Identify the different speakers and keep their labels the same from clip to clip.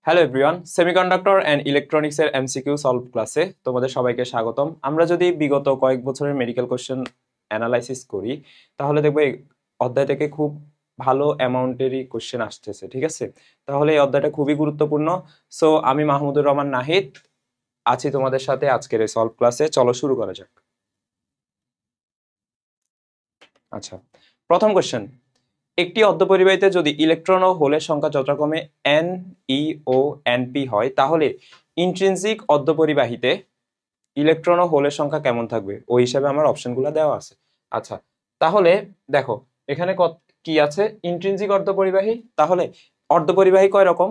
Speaker 1: Hello everyone, semiconductor and ইলেকট্রনিক্সের MCQ solve ক্লাসে তোমাদের সবাইকে স্বাগতম। আমরা যদি বিগত কয়েক বছরের মেডিকেল কোশ্চেন অ্যানালাইসিস করি তাহলে দেখবো এই অধ্যায় থেকে খুব ভালো অ্যামাউন্টেরই কোশ্চেন আসতেছে, ঠিক আছে? তাহলে এই অধ্যায়টা খুবই গুরুত্বপূর্ণ। সো আমি মাহমুদুর রহমান নাহিদ আছি তোমাদের সাথে আজকের এই সলভ ক্লাসে। চলো শুরু করা যাক। আচ্ছা, প্রথম কোশ্চেন, একটি অর্ধপরিবাহীতে যদি ইলেকট্রন ও হোলের সংখ্যা যথাক্রমে এন, ই ও এনপি হয় তাহলে ইন্ট্রিনসিক অর্ধপরিবাহীতে ইলেকট্রন ও হোলের সংখ্যা কেমন থাকবে? ওই হিসাবে আমার অপশনগুলো দেওয়া আছে। আচ্ছা, তাহলে দেখো এখানে কি আছে, ইন্ট্রিনসিক অর্ধপরিবাহী। তাহলে অর্ধপরিবাহী কয় রকম?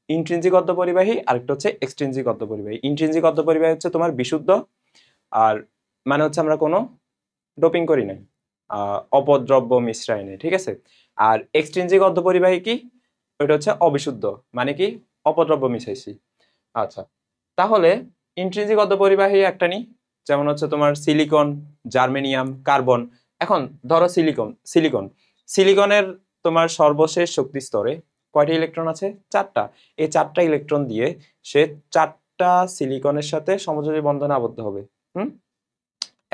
Speaker 1: ইন্ট্রিনসিক অর্ধপরিবাহী, আরেকটা হচ্ছে এক্সট্রিনসিক অর্ধপরিবাহী। ইন্ট্রিনসিক অর্ধপরিবাহী হচ্ছে তোমার বিশুদ্ধ, আর মানে হচ্ছে আমরা কোনো ডোপিং করি নাই, অপদ্রব্য মিশ্রায়নে, ঠিক আছে? আর এক্সট্রিনসিক অর্ধপরিবাহী কি? ওইটা হচ্ছে অবিশুদ্ধ, মানে কি অপদ্রব্য মিশাইছি। আচ্ছা, তাহলে ইন্ট্রিনসিক অর্ধপরিবাহী একটা নি, যেমন হচ্ছে তোমার সিলিকন, জার্মেনিয়াম, কার্বন। এখন ধরো সিলিকনের তোমার সর্বশেষ শক্তি স্তরে কয়টা ইলেকট্রন আছে? 4টা। এই 4টা ইলেকট্রন দিয়ে সে 4টা সিলিকনের সাথে সমযোজী বন্ধনে আবদ্ধ হবে।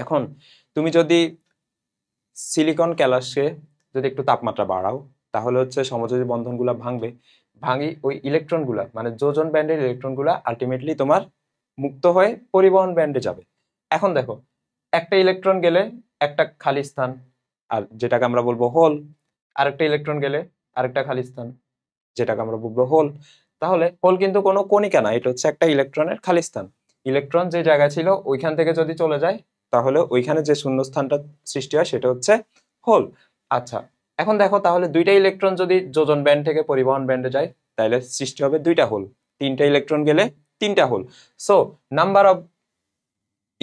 Speaker 1: এখন তুমি যদি সিলিকন ক্যালাসকে যদি একটু তাপমাত্রা বাড়াও তাহলে হচ্ছে সমযোজী বন্ধনগুলা ভাঙি ওই ইলেকট্রনগুলা, মানে যোজন ব্যান্ডের ইলেকট্রনগুলা আলটিমেটলি তোমার মুক্ত হয়ে পরিবহন ব্যান্ডে যাবে। এখন দেখো, একটা ইলেকট্রন গেলে একটা খালি স্থান, আর যেটাকে আমরা বলবো হোল। আরেকটা ইলেকট্রন গেলে আরেকটা খালি স্থান, যেটাকে আমরা বলবো হোল। তাহলে হোল কিন্তু কোনো কণিকা না, এটা হচ্ছে একটা ইলেকট্রনের খালি স্থান। ইলেকট্রন যে জায়গায় ছিল ওইখান থেকে যদি চলে যায় তাহলে ওইখানে যে শূন্য স্থানটা সৃষ্টি হয় সেটা হচ্ছে হোল। আচ্ছা, এখন দেখো তাহলে দুইটা ইলেকট্রন যদি যোজন ব্যান্ড থেকে পরিবহন ব্যান্ডে যায় তাহলে সৃষ্টি হবে দুইটা হোল। 3টা ইলেকট্রন গেলে 3টা hole. So number of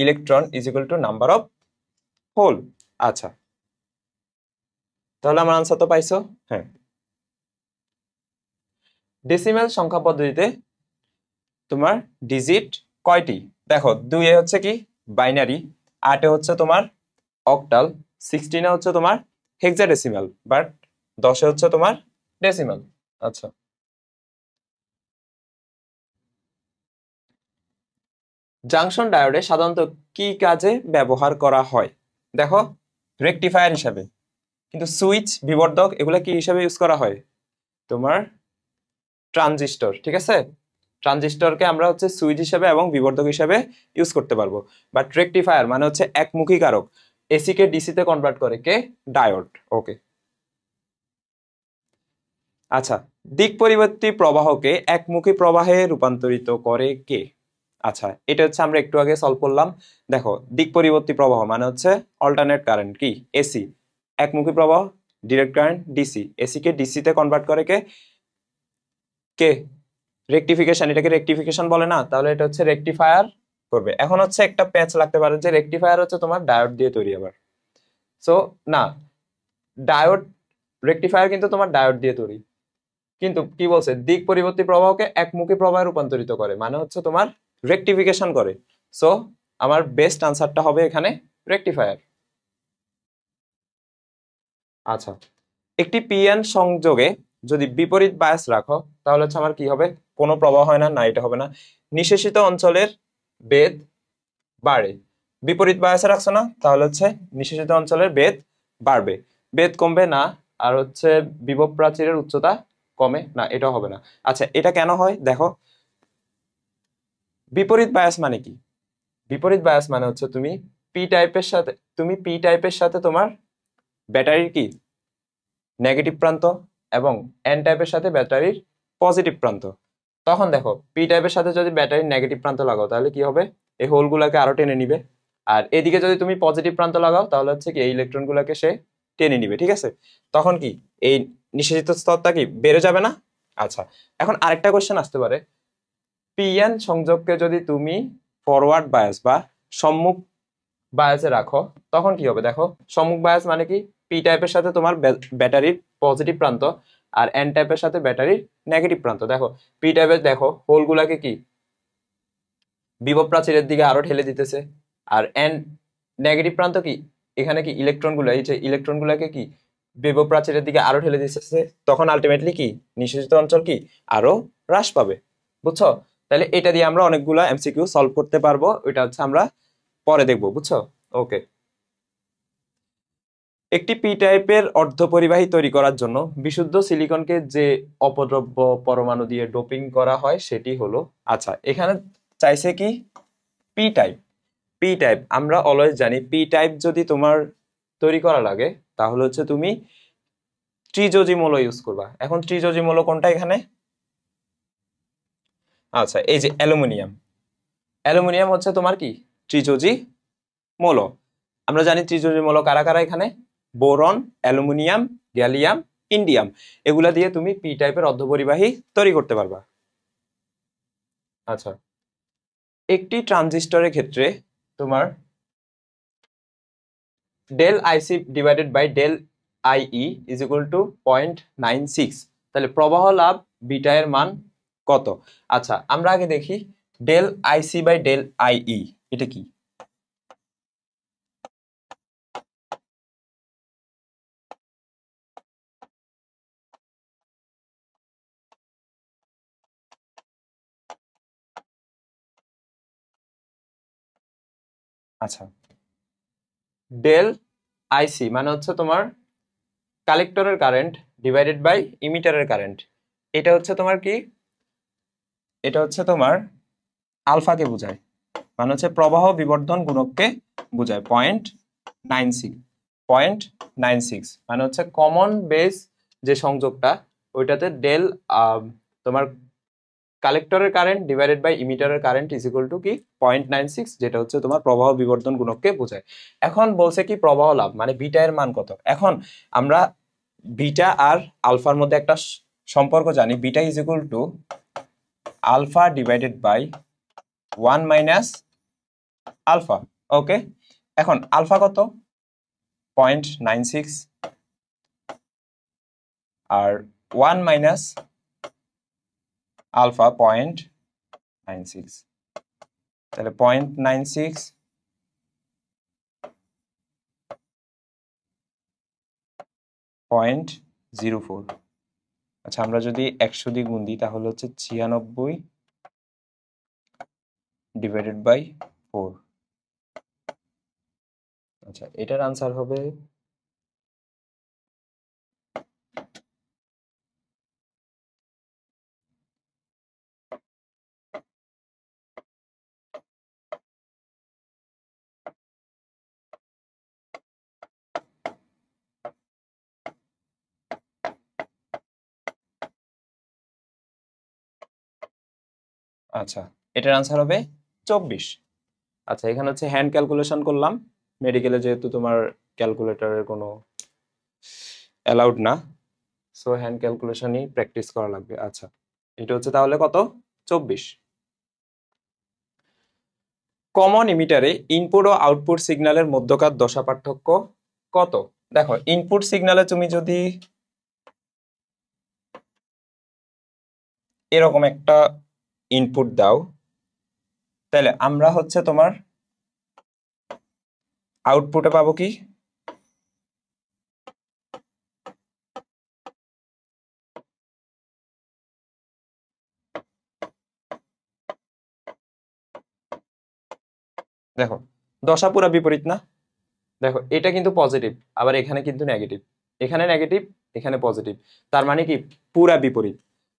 Speaker 1: electron is equal to number of hole. আচ্ছা, তাহলে আমার আনসার তো পাইছো? হ্যাঁ। ডেসিমেল সংখ্যা পদ্ধতিতে তোমার ডিজিট কয়টি? দেখো 2 হচ্ছে কি বাইনারি, 8 হচ্ছে তোমার অক্টাল, 16 হচ্ছে তোমার হেক্সাডেসিমাল, বাট 10 হচ্ছে তোমার ডেসিমাল। আচ্ছা, জাংশন ডায়োডে সাধারণত কি কাজে ব্যবহার করা হয়? দেখো, রেকটিফায়ার হিসাবে। কিন্তু সুইচ, বিবর্ধক এগুলা কি হিসাবে ইউজ করা হয়? তোমার ট্রানজিস্টর, ঠিক আছে? ট্রানজিস্টরকে আমরা হচ্ছে সুইচ হিসেবে এবং বিবর্ধক হিসেবে ইউজ করতে পারবো। বাট রেকটিফায়ার মানে হচ্ছে একমুখী কারক, এসি কে ডিসি তে কনভার্ট করে কে? ডায়োড। ওকে। আচ্ছা, দিক পরিবর্তী প্রবাহকে একমুখী প্রবাহে রূপান্তরিত করে কে? আচ্ছা, এটা হচ্ছে আমরা একটু আগে সলভ করলাম। দেখো, দিক পরিবর্তী প্রবাহ মানে হচ্ছে অল্টারনেট কারেন্ট, কি? এসি। একমুখী প্রবাহ ডিরেক্ট কারেন্ট ডিসি, এসি কে ডিসি তে কনভার্ট করে কে? কে? রেকটিফিকেশন, এটাকে রেকটিফিকেশন বলে না? তাহলে এটা হচ্ছে রেকটিফায়ার করবে। এখন হচ্ছে একটা প্যাচ লাগতে পারে যে রেকটিফায়ার হচ্ছে তোমার ডায়োড দিয়ে তৈরি আবার। সো না, ডায়োড রেকটিফায়ার কিন্তু তোমার ডায়োড দিয়ে তৈরি, কিন্তু কি বলছে, দিক পরিবর্তী প্রবাহকে একমুখী প্রবাহে রূপান্তরিত করে, মানে হচ্ছে তোমার রেকটিফিকেশন করে। সো আমার বেস্ট আনসারটা হবে এখানে রেকটিফায়ার। আচ্ছা, একটি পিএন সংযোগে যদি বিপরীত বায়াস রাখো তাহলে হচ্ছে আমার কি হবে? কোনো প্রবাহ হয় না, না এটা হবে না। নিঃশেষিত অঞ্চলের বেদ বাড়ে। বিপরীত বায়াসে রাখছো না, তাহলে হচ্ছে নিঃশেষিত অঞ্চলের বেদ বাড়বে। বেদ কমবে না, আর হচ্ছে বিভব প্রাচীরের উচ্চতা কমে না, এটাও হবে না। আচ্ছা, এটা কেন হয় দেখো, বিপরীত বায়াস মানে কি? বিপরীত বায়াস মানে হচ্ছে তুমি পি টাইপের সাথে তোমার ব্যাটারির কি নেগেটিভ প্রান্ত এবং এন টাইপের সাথে ব্যাটারির পজিটিভ প্রান্ত। তখন দেখো, পি টাইপের সাথে যদি ব্যাটারির নেগেটিভ প্রান্ত লাগাও তাহলে কি হবে? এই হোলগুলোকে আরো টেনে নিবে। আর এদিকে যদি তুমি পজিটিভ প্রান্ত লাগাও তাহলে হচ্ছে কি এই ইলেকট্রনগুলোকে সে টেনে নিবে, ঠিক আছে? তখন কি এই নিঃশেষিত স্তরটা কি বেড়ে যাবে না? আচ্ছা, এখন আরেকটা কোশ্চেন আসতে পারে, পিএন সংযোগকে যদি তুমি ফরওয়ার্ড বায়াস বা সম্মুখ বায়াসে রাখো তখন কি হবে? দেখো, সম্মুখ বায়াস মানে কি? পি টাইপের সাথে তোমার ব্যাটারির পজিটিভ প্রান্ত আর এন টাইপের সাথে ব্যাটারির নেগেটিভ প্রান্ত। দেখো, পি টাইপের দেখো হোলগুলাকে কি বিভব প্রাচীরের দিকে আরো ঠেলে দিতেছে, আর এন নেগেটিভ প্রান্ত কি এখানে কি ইলেকট্রনগুলো, এই যে ইলেকট্রনগুলোকে কি বিভব প্রাচীরের দিকে আরো ঠেলে দিতেছে। তখন আলটিমেটলি কি নিঃশেষিত অঞ্চল কি আরো হ্রাস পাবে। বুঝছো? তাহলে এটা দিয়ে আমরা অনেকগুলা এমসিকিউ সলভ করতে পারবো, ওইটা হচ্ছে আমরা পরে দেখবো, বুঝছো? ওকে। একটি পি টাইপের অর্ধপরিবাহী তৈরি করার জন্য বিশুদ্ধ সিলিকনকে যে অপদ্রব্য পরমাণু দিয়ে ডোপিং করা হয় সেটি হলো, আচ্ছা এখানে চাইছে কি পি টাইপ। পি টাইপ আমরা অলওয়েজ জানি পি টাইপ যদি তোমার তৈরি করা লাগে তাহলে হচ্ছে তুমি ট্রিজোজি মৌল ইউজ করবা। এখন ট্রিজোজি মৌল কোনটা এখানে? আচ্ছা এই যে অ্যালুমিনিয়াম, অ্যালুমিনিয়াম হচ্ছে তোমার কি ট্রিজোজি মৌল। আমরা জানি ট্রিজোজি মৌল কারা কারা এখানে, বোরন, অ্যালুমিনিয়াম, গ্যালিয়াম, ইন্ডিয়াম, এগুলা দিয়ে তুমি পি টাইপের অর্ধপরিবাহী তৈরি করতে পারবা। আচ্ছা একটি ট্রানজিস্টরের ক্ষেত্রে তোমার del IC divided by del IE is equal to 0.96, তাহলে প্রবাহ লাভ বিটা এর মান কত? আচ্ছা আমরা আগে দেখি del IC by del IE এটা কি। আচ্ছা ডেল আইসি মানে হচ্ছে তোমার কালেক্টরের কারেন্ট ডিভাইডেড বাই ইমিটারের কারেন্ট, এটা হচ্ছে তোমার কি, এটা হচ্ছে তোমার আলফাকে বোঝায়, মানে হচ্ছে প্রবাহ বিবর্ধন গুণককে বোঝায় 0.96 মানে হচ্ছে কমন বেস যে সংযোগটা ওইটাতে ডেল তোমার কালেক্টরের কারেন্ট ডিভাইডেড বাই ইমিটারের কারেন্ট ইজ ইকুয়াল টু কি 0.96, যেটা হচ্ছে তোমার প্রবাহ বিবর্ধন গুণককে বোঝায়। এখন বলছে কি প্রবাহ লাভ মানে বিটা এর মান কত। এখন আমরা বিটা আর আলফার মধ্যে একটা সম্পর্ক জানি, beta is equal to alpha divided by 1 minus alpha. Okay এখন আলফা কত 0.96 আর 1 মাইনাস আলফা 0.96, তাহলে 0.96 0.04। আচ্ছা আমরা যদি 100 দিয়ে গুণ দিই তাহলে হচ্ছে 96 ডিভাইডেড বাই 4। আচ্ছা এটার আনসার হবে আচ্ছা এটার আনসার হবে 24। আচ্ছা এখানে হচ্ছে হ্যান্ড ক্যালকুলেশন করলাম, মেডিকেলে যেহেতু তোমার ক্যালকুলেটরের কোনো অ্যালাউড না, সো হ্যান্ড ক্যালকুলেশনই প্র্যাকটিস করা লাগবে। আচ্ছা এটা হচ্ছে তাহলে কত 24। কমন ইমিটারে ইনপুট ও আউটপুট সিগন্যালের মধ্যকার দশা পার্থক্য কত? দেখো ইনপুট সিগন্যালে তুমি যদি এরকম একটা ইনপুট দাও তাহলে আমরা হচ্ছে তোমার আউটপুটে পাবো কি, দেখো দশা পুরা বিপরীত না, দেখো এটা কিন্তু পজিটিভ আবার এখানে কিন্তু নেগেটিভ, এখানে নেগেটিভ এখানে পজিটিভ, তার মানে কি পুরা বিপরীত,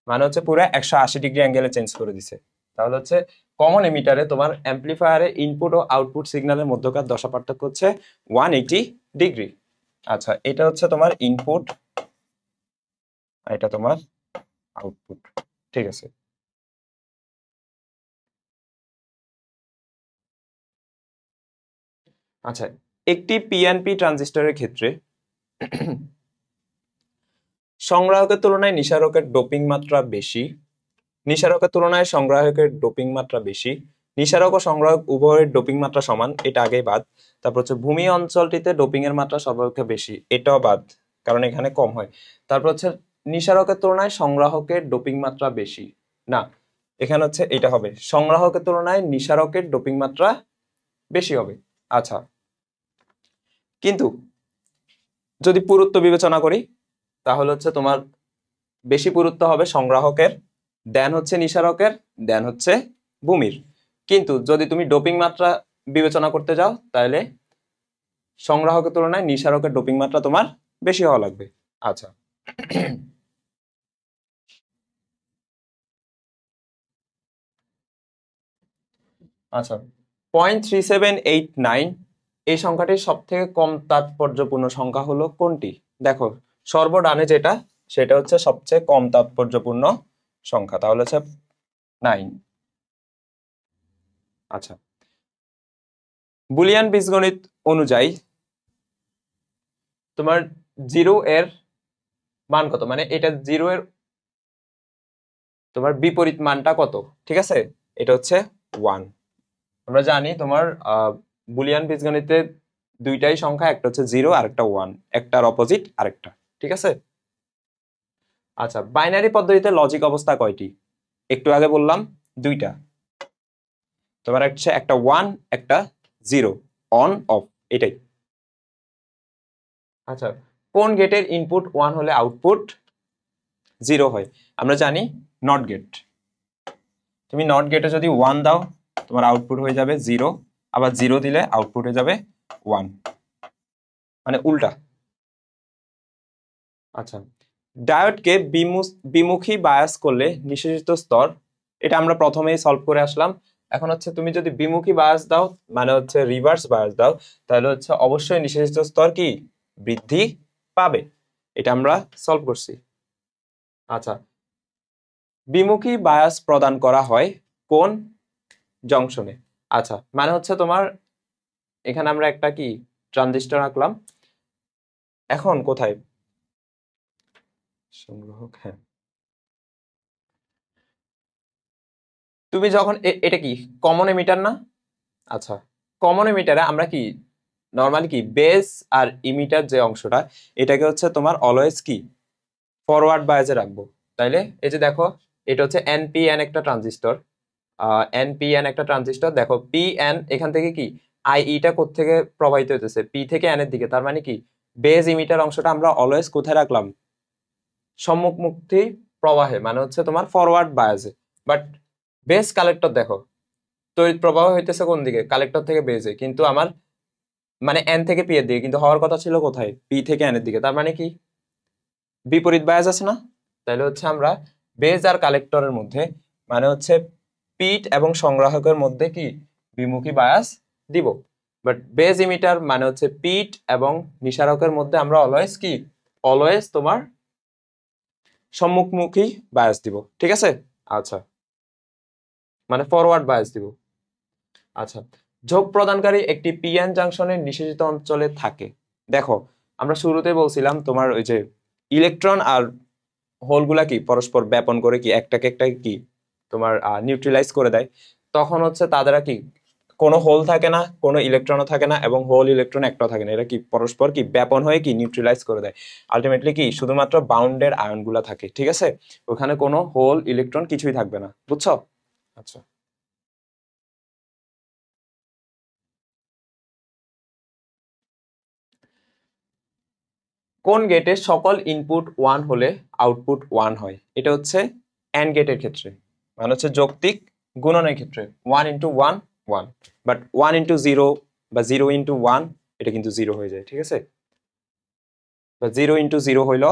Speaker 1: মানে হচ্ছে পুরা 180 ডিগ্রি অ্যাঙ্গেলে চেঞ্জ করে দিছে। তাহলে হচ্ছে কমন এমিটারে তোমার অ্যাম্পলিফায়ারে ইনপুট ও আউটপুট সিগন্যালের মধ্যকার দশা পার্থক্য হচ্ছে 180 ডিগ্রি। আচ্ছা এটা হচ্ছে তোমার ইনপুট, এটা তোমার আউটপুট, ঠিক আছে। আচ্ছা একটি পিএনপি ট্রানজিস্টরের ক্ষেত্রে সংগ্রাহকের তুলনায় নিঃসারকের ডোপিং মাত্রা বেশি, নিঃসারকের তুলনায় সংগ্রাহকের ডোপিং মাত্রা বেশি, নিঃসারক ও সংগ্রাহক উভয়ের ডোপিং মাত্রা সমান, এটা আগেই বাদ। তারপর হচ্ছে ভূমি অঞ্চলটিতে ডোপিং এর মাত্রা সর্বাপেক্ষা বেশি, এটাও বাদ কারণ এখানে কম হয়। তারপর হচ্ছে নিঃসারকের তুলনায় সংগ্রাহকের ডোপিং মাত্রা বেশি, না এখানে হচ্ছে এটা হবে সংগ্রাহকের তুলনায় নিঃসারকের ডোপিং মাত্রা বেশি হবে। আচ্ছা কিন্তু যদি পুরুত্ব বিবেচনা করি তাহলে হচ্ছে তোমার বেশি পুরুত্ব হবে সংগ্রাহকের, দেন হচ্ছে নিঃসারকের, দেন হচ্ছে ভূমির। কিন্তু যদি তুমি ডোপিং মাত্রা বিবেচনা করতে যাও তাহলে সংগ্রাহকের তুলনায় নিঃসারকের ডোপিং মাত্রা তোমার বেশি হওয়া লাগবে। আচ্ছা আচ্ছা 0.3789 এই সংখ্যাটির সব থেকে কম তাৎপর্যপূর্ণ সংখ্যা হলো কোনটি? দেখো সর্বডানে যেটা সেটা হচ্ছে সবচেয়ে কম তাৎপর্যপূর্ণ সংখ্যা, তাহলে হচ্ছে 9। আচ্ছা বুলিয়ান বীজগণিত অনুযায়ী তোমার 0 এর মান কত, মানে এটা 0 এর তোমার বিপরীত মানটা কত? ঠিক আছে, এটা হচ্ছে 1। আমরা জানি তোমার বুলিয়ান বীজগণিতে দুইটাই সংখ্যা, একটা হচ্ছে 0 আর একটা 1, একটার অপোজিট আরেকটা। ঠিক আছে। আচ্ছা বাইনারি পদ্ধতিতে লজিক অবস্থা কয়টি? একটু আগে বললাম দুইটা, তোমার হচ্ছে একটা 1 একটা 0, অন অফ, এটাই। আচ্ছা কোন গেটের ইনপুট 1 হলে আউটপুট 0 হয়? আমরা জানি নট গেট। তুমি নট গেটে যদি 1 দাও তোমার আউটপুট হয়ে যাবে 0, আবার 0 দিলে আউটপুট হয়ে যাবে 1, মানে উল্টা। আচ্ছা ডায়োডকে বিমুখী বায়াস করলে নিঃশেষিত স্তর, এটা আমরা প্রথমেই সলভ করে আসলাম। এখন হচ্ছে তুমি যদি বিমুখী বায়াস দাও মানে হচ্ছে রিভার্স বায়াস দাও তাহলে হচ্ছে অবশ্যই নিঃশেষিত স্তর কি বৃদ্ধি পাবে, এটা আমরা সলভ করছি। আচ্ছা বিমুখী বায়াস প্রদান করা হয় কোন জংশনে? আচ্ছা মানে হচ্ছে তোমার এখানে আমরা একটা কি ট্রানজিস্টর আঁকলাম, এখন কোথায় সংগ্রহক, হ্যাঁ তুমি যখন এটা কি কমন এমিটার না? আচ্ছা কমন এমিটারে আমরা কি নরমালি কি বেস আর ইমিটার যে অংশটা এটাকে হচ্ছে তোমার অলওয়েজ কি ফরওয়ার্ড বায়াসে রাখবো। তাইলে এই যে দেখো এটা হচ্ছে এনপিএন একটা ট্রানজিস্টর, এনপিএন একটা ট্রানজিস্টর, দেখো পিএন এখান থেকে কি আইইটা কোত্থেকে প্রবাহিত হইতেছে পি থেকে এন এর দিকে, তার মানে কি বেস ইমিটার অংশটা আমরা অলওয়েজ কোথায় রাখলাম সম্মুখমুখী প্রবাহে, মানে হচ্ছে তোমার ফরওয়ার্ড বায়াসে। বাট বেস কালেক্টর দেখো তড়িৎ প্রবাহ হইতেছে কোন দিকে কালেক্টর থেকে বেসে, কিন্তু আমার মানে এন থেকে পি এর দিকে, কিন্তু হওয়ার কথা ছিল কোথায় পি থেকে এন এর দিকে, তার মানে কি বিপরীত বায়াস আছে না? তাহলে হচ্ছে আমরা বেজ আর কালেক্টরের মধ্যে মানে হচ্ছে পিট এবং সংগ্রাহকের মধ্যে কি বিমুখী বায়াস দিব, বাট বেজ ইমিটার মানে হচ্ছে পিট এবং নিঃসারকের মধ্যে আমরা অলওয়েজ কি অলওয়েজ তোমার সম্মুখমুখী বায়াস দিব। ঠিক আছে। আচ্ছা মানে ফরওয়ার্ড বায়াস দিব। আচ্ছা ঝোঁক প্রদানকারী একটি পিএন জাংশনের নিষেচিত অঞ্চলে থাকে। দেখো আমরা শুরুতে বলছিলাম তোমার ওই যে ইলেকট্রন আর হোলগুলা কি পরস্পর ব্যাপন করে কি একটাকে কি তোমার নিউট্রিলাইজ করে দেয়, তখন হচ্ছে তাদের কি কোনো হোল থাকে না কোনো ইলেকট্রনও থাকে না এবং হোল ইলেকট্রন একটাও থাকে না, এরা কি পরস্পর কি ব্যাপন হয়ে কি নিউট্রিলাইজ করে দেয়। আলটিমেটলি কি শুধুমাত্র বাউন্ডের আয়নগুলা থাকে। ঠিক আছে, ওখানে কোনো হোল ইলেকট্রন কিছুই থাকবে না, বুঝছো? আচ্ছা কোন গেটে সকল ইনপুট 1 হলে আউটপুট 1 হয়? এটা হচ্ছে অ্যান্ড গেটের ক্ষেত্রে, মানে হচ্ছে যৌক্তিক গুণনের ক্ষেত্রে 1 ইন্টু 1 1, বাট 1 ইন্টু 0 বা 0 ইন্টু 1 এটা কিন্তু 0 হয়ে যায়। ঠিক আছে, বা 0 ইন্টু 0 হইল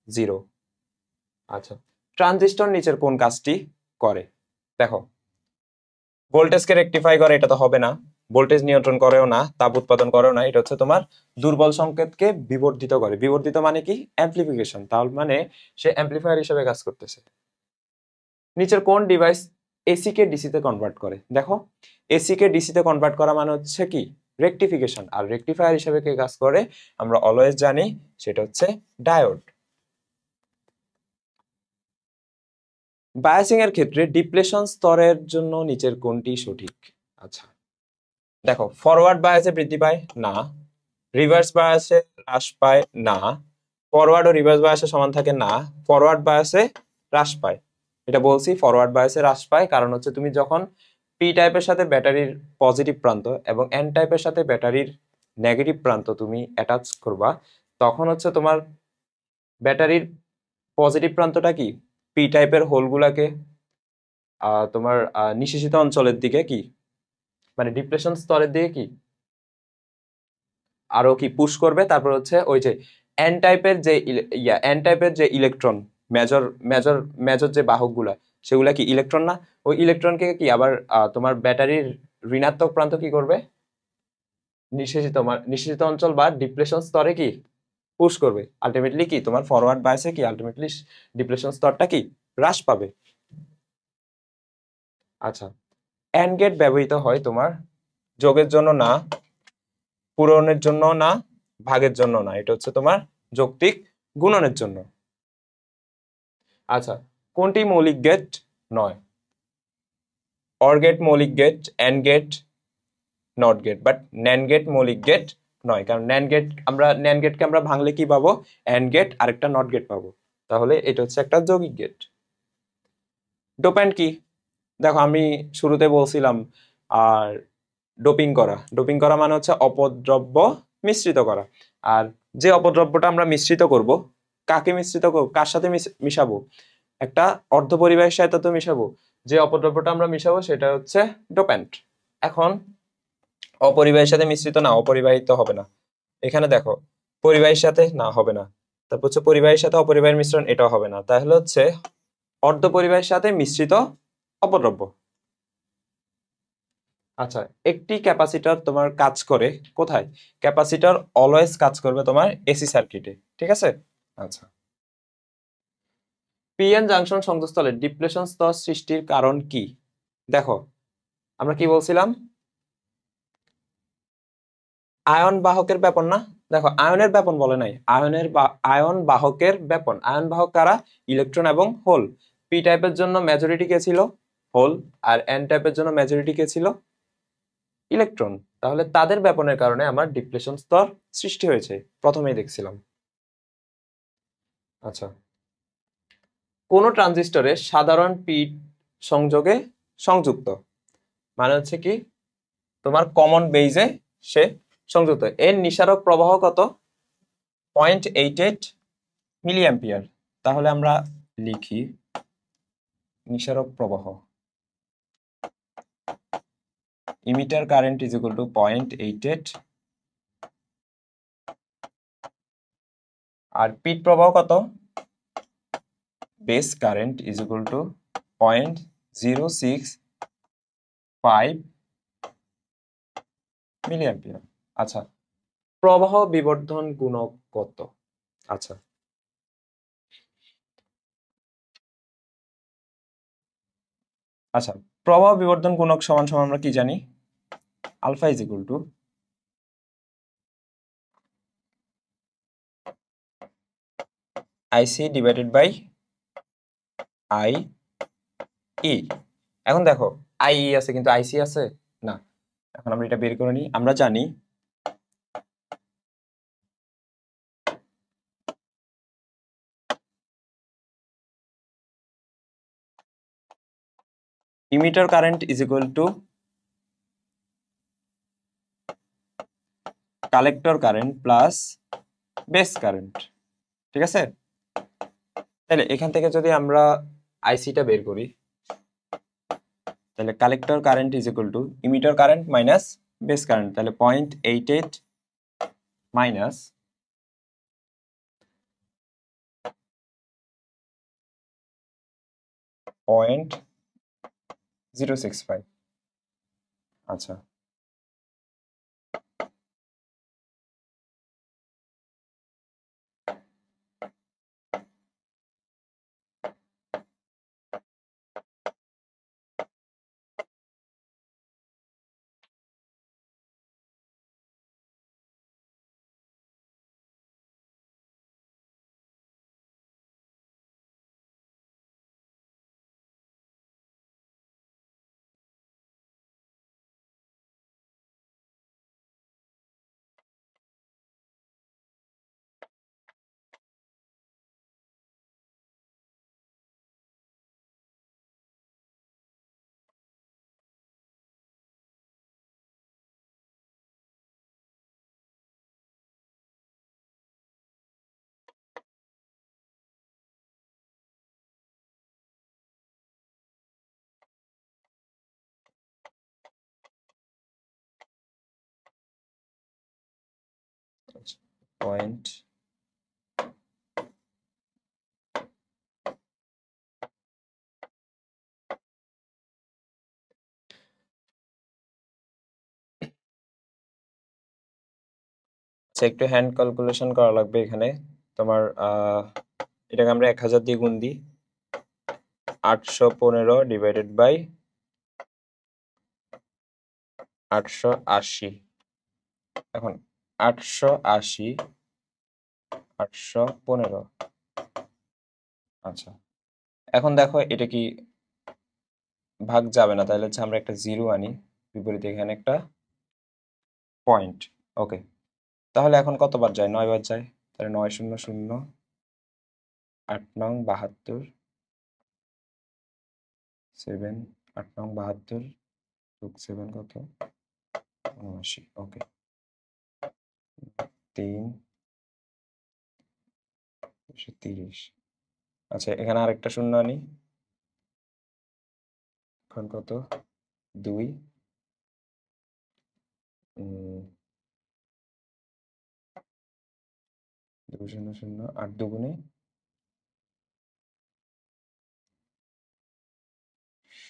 Speaker 1: 0। আচ্ছা ট্রানজিস্টর নিচের কোন কাজটি করে? দেখো ভোল্টেজকে রেকটিফাই করে এটা তো হবে না, ভোল্টেজ নিয়ন্ত্রণ করেও না, তাপ উৎপাদন করেও না, এটা হচ্ছে তোমার দুর্বল সংকেতকে বিবর্ধিত করে। বিবর্ধিত মানে কি অ্যাম্পলিফিকেশন, তার মানে সে অ্যাম্পলিফায়ার হিসেবে কাজ করতেছে। নিচের কোন ডিভাইস এসি কে ডিসি তে কনভার্ট করে? দেখো এসি কে ডিসি তে কনভার্ট করা মানে হচ্ছে কি রেকটিফিকেশন, আর রেকটিফায়ার হিসেবে কে কাজ করে আমরা অলওয়েজ জানি সেটা হচ্ছে ডায়োড। বায়াসিং এর ক্ষেত্রে ডিপ্লেশন স্তরের জন্য নিচের কোনটি সঠিক? আচ্ছা দেখো ফরওয়ার্ড বায়াসে বৃদ্ধি পায় না, রিভার্স বায়াসে হ্রাস পায় না, ফরওয়ার্ড ও রিভার্স বায়াসে সমান থাকে না, ফরওয়ার্ড বায়াসে হ্রাস পায়। এটা বলছি ফরওয়ার্ড বায়াসে হ্রাস পায় কারণ হচ্ছে তুমি যখন পি টাইপের সাথে ব্যাটারির পজিটিভ প্রান্ত এবং এন টাইপের সাথে ব্যাটারির নেগেটিভ প্রান্ত তুমি অ্যাটাচ করবা তখন হচ্ছে তোমার ব্যাটারির পজিটিভ প্রান্তটা কি পি টাইপের হোলগুলাকে তোমার নিঃশেষিত অঞ্চলের দিকে কি মানে ডিপ্রেশন স্তরের দিকে কি আরো কি পুশ করবে। তারপর হচ্ছে ওই যে এন টাইপের যে ইলেকট্রন মেজর মেজর মেজর যে বাহকগুলা সেগুলা কি ইলেকট্রন না, ওই ইলেকট্রনকে কি আবার তোমার ব্যাটারির ঋণাত্মক প্রান্ত কি করবে, নিঃশেষিত অঞ্চল বা ডিপ্রেশন স্তরে কি পুশ করবে। আলটিমেটলি কি তোমার ফরওয়ার্ড বায়াসে কি আলটিমেটলি ডিপ্রেশন স্তরটা কি হ্রাস পাবে। আচ্ছা, এন্ড গেট ব্যবহৃত হয় তোমার যোগের জন্য না, পূরণের জন্য না, ভাগের জন্য না, এটা হচ্ছে তোমার যৌক্তিক গুণনের জন্য। আচ্ছা, কোনটি মৌলিক গেট নয়? অর গেট মৌলিক gate, and gate, not gate, but NAND gate মৌলিক গেট নয়, কারণ ন্যান্ড গেটকে আমরা ভাঙলে কি পাবো, এন্ড গেট আরেকটা নট গেট পাবো, তাহলে এটা হচ্ছে একটা যৌগিক গেট। ডোপ্যান্ড কি? দেখো আমি শুরুতে বলছিলাম আর ডোপিং করা মানে হচ্ছে অপদ্রব্য মিশ্রিত করা। আর যে অপদ্রব্যটা আমরা মিশ্রিত করব, কাকে মিশ্রিত করব, কার সাথে মিশাবো, একটা অর্ধপরিবাহীর সাথে তো মিশাবো। যে অপদ্রব্যটা আমরা মিশাবো সেটা হচ্ছে ডোপ্যান্ট। এখন অপরিবাহীর সাথে মিশ্রিত না, অপরিবাহিত হবে না। এখানে দেখো পরিবাহীর সাথে না হবে না, তারপর হচ্ছে পরিবাহীর সাথে অপরিবাহীর মিশ্রণ, এটাও হবে না, তাহলে হচ্ছে অর্ধপরিবাহীর সাথে মিশ্রিত অপদ্রব্য। আচ্ছা, একটি ক্যাপাসিটর তোমার কাজ করে কোথায়? ক্যাপাসিটর অলওয়েজ কাজ করবে তোমার এসি সার্কিটে, ঠিক আছে। আচ্ছা, পিএন জাংশন সংযোগস্থলে ডিপ্লেশন স্তর সৃষ্টির কারণ কি? দেখো আমরা কি বলছিলাম, আয়ন বাহকের ব্যাপন না। দেখো আয়নের ব্যাপন বলে নাই, আয়ন বাহকের ব্যাপন। আয়ন বাহক কারা? ইলেকট্রন এবং হোল। পি টাইপের জন্য মেজরিটি কে ছিল? হোল। আর এন টাইপের জন্য মেজরিটি কে ছিল? ইলেকট্রন। তাহলে তাদের ব্যাপনের কারণে আমার ডিপ্লেশন স্তর সৃষ্টি হয়েছে, প্রথমেই দেখছিলাম। আচ্ছা, কোন ট্রানজিস্টরে সাধারণ পি সংযোগে সংযুক্ত, মানে হচ্ছে কি তোমার কমন বেইজে সে সংযুক্ত, এর নিসারক প্রবাহ কত? 0.88 মিলি অ্যাম্পিয়ার। তাহলে আমরা লিখি নিসারক প্রবাহ, emitter current is equal to 0.88, আর পিট প্রবাহ কত? Base current is equal to 0.065 milli ampere. আচ্ছা, প্রবাহ বিবর্ধন গুণক কত? আচ্ছা, প্রবাহ বিবর্ধন গুণক সমান সমান আমরা কি জানি, alpha is equal to IC divided by I E. এখন দেখো আই ই আছে কিন্তু আইসি আছে না, এখন আমরা এটা বের করে নিই। আমরা জানি emitter current is equal to collector current plus base current, ঠিক আছে। তাহলে এখান থেকে যদি আমরা আইসিটা বের করি, তাহলে collector current is equal two emitter current minus base current, তাহলে 0.88 মাইনাস 0.065। আচ্ছা, পয়েন্ট একটু হ্যান্ড ক্যালকুলেশন করা লাগবে এখানে তোমার এটাকে আমরা 1000 দিয়ে গুণ দিই 815 ডিভাইডেড বাই 880 এখন 880 815 আচ্ছা এখন দেখো এটা কি ভাগ যাবে না তাহলে হচ্ছে আমরা একটা জিরো আনি বিপরীতে এখানে একটা পয়েন্ট ওকে তাহলে এখন কতবার যায় 9 বার যায় তাহলে 900 8 নং 72 7 8 নং 72 7 কত 79 ওকে 3 30 আচ্ছা এখানে আরেকটা শূন্য আনি এখন কত 2 200 8 দুগুণে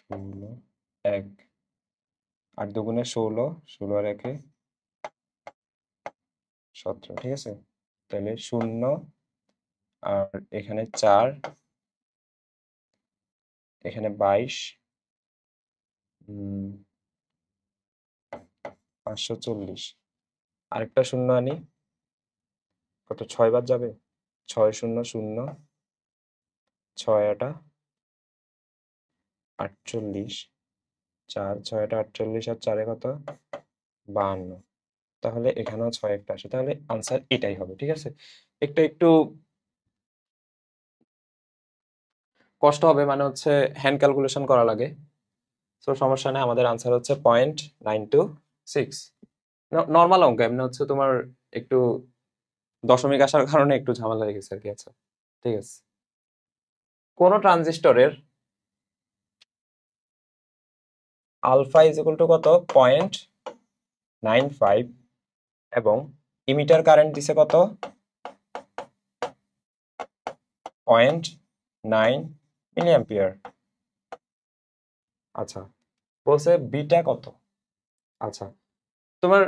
Speaker 1: 16 1 8 দুগুণে 16 16 আর 1 17 ঠিক আছে তাহলে 0 আর এখানে 4 এখানে 22 540 আরেকটা শূন্য আনি কত 6 বার যাবে 600 6 আটা 48 4 6 আটা 48 আর 4 কত 52 তাহলে এখানেও 6 একটা আসে তাহলে আনসার এটাই হবে ঠিক আছে একটু একটু কষ্ট হবে মানে হচ্ছে হ্যান্ড ক্যালকুলেশন করা লাগে তো সমস্যা নেই আমাদের আনসার হচ্ছে 0.926 নর্মাল অঙ্ক এমনি হচ্ছে তোমার একটু দশমিক আসার কারণে একটু ঝামেলা হয়ে গেছে আর কি আচ্ছা ঠিক আছে কোন ট্রানজিস্টরের আলফা ইজ ইকুয়াল টু কত 0.95 এবং ইমিটার কারেন্ট দিছে কত 0.9 মিলিঅ্যাম্পিয়ার আচ্ছা বলছে বিটা কত আচ্ছা তোমার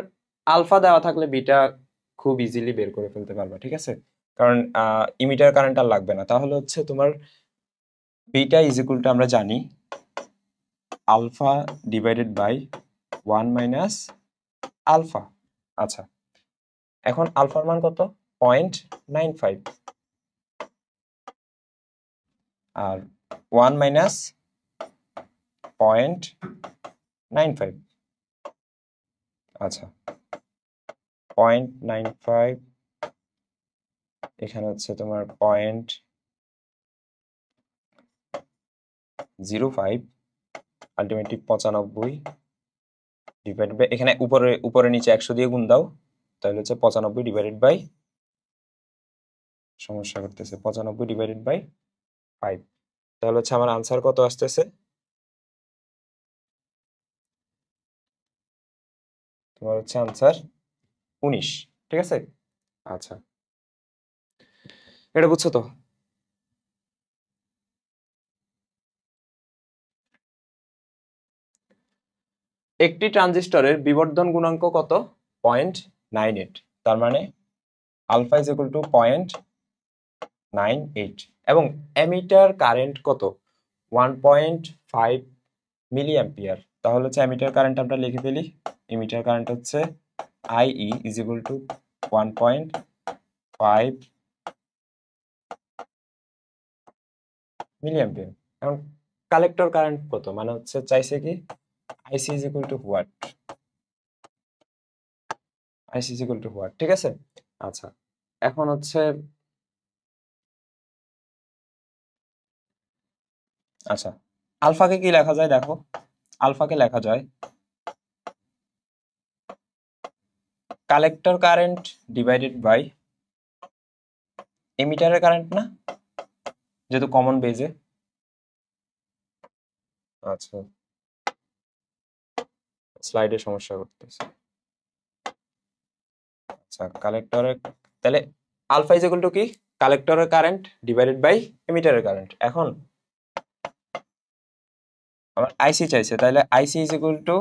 Speaker 1: আলফা দেওয়া থাকলে বিটা খুব ইজিলি বের করে ফেলতে পারবে ঠিক আছে কারণ ইমিটার কারেন্ট আর লাগবে না তাহলে হচ্ছে তোমার বিটা ইজ ইকুয়াল টু আমরা জানি alpha divided by 1 minus alpha আচ্ছা এখন আলফার মান কত 0.95 আর 1 মাইনাস 0.95 আচ্ছা 0.95 এখানে হচ্ছে তোমার 0.05 আলটিমেটলি 95 ডিভাইড বাই এখানে উপরে উপরে নিচে 100 দিয়ে গুণ দাও তাহলে হচ্ছে 95 ডিভাইডেড বাই সমস্যা করতেছে 95 ডিভাইডেড বাই 5 তাহলে হচ্ছে আমার আনসার কত আসতেছে তোমার হচ্ছে আনসার 19 ঠিক আছে আচ্ছা এটা বুঝছো তো একটি ট্রানজিস্টরের বিবর্ধন গুণাঙ্ক কত 0.98 তার মানে আলফা ইজ ইকুয়াল টু 0.98 এবং অ্যামিটার কারেন্ট কত 1.5 মিলিঅ্যাম্পিয়ার তাহলে হচ্ছে অ্যামিটার কারেন্ট আমরা লিখে ফেলি এমিটার কারেন্ট হচ্ছে IE is equal two 1.5 milliampere এখন কালেক্টর কারেন্ট কত মানে হচ্ছে চাইছে কি IC is equal to what IC is equal to what ঠিক আছে আচ্ছা এখন হচ্ছে আচ্ছা আলফাকে কি লেখা যায় দেখো আলফাকে লেখা যায় কালেক্টর কারেন্ট ডিভাইডেড বাই এমিটারের কারেন্ট না যেহেতু কমন বেজে আচ্ছা স্লাইডে সমস্যা করতেছে আচ্ছা কালেক্টরে তাহলে আলফা ইজ ইকুয়াল টু কি, কালেক্টরের কারেন্ট ডিভাইডেড বাই এমিটারের কারেন্ট। এখন আমার আইসি চাইছে, তাহলে IC is equal to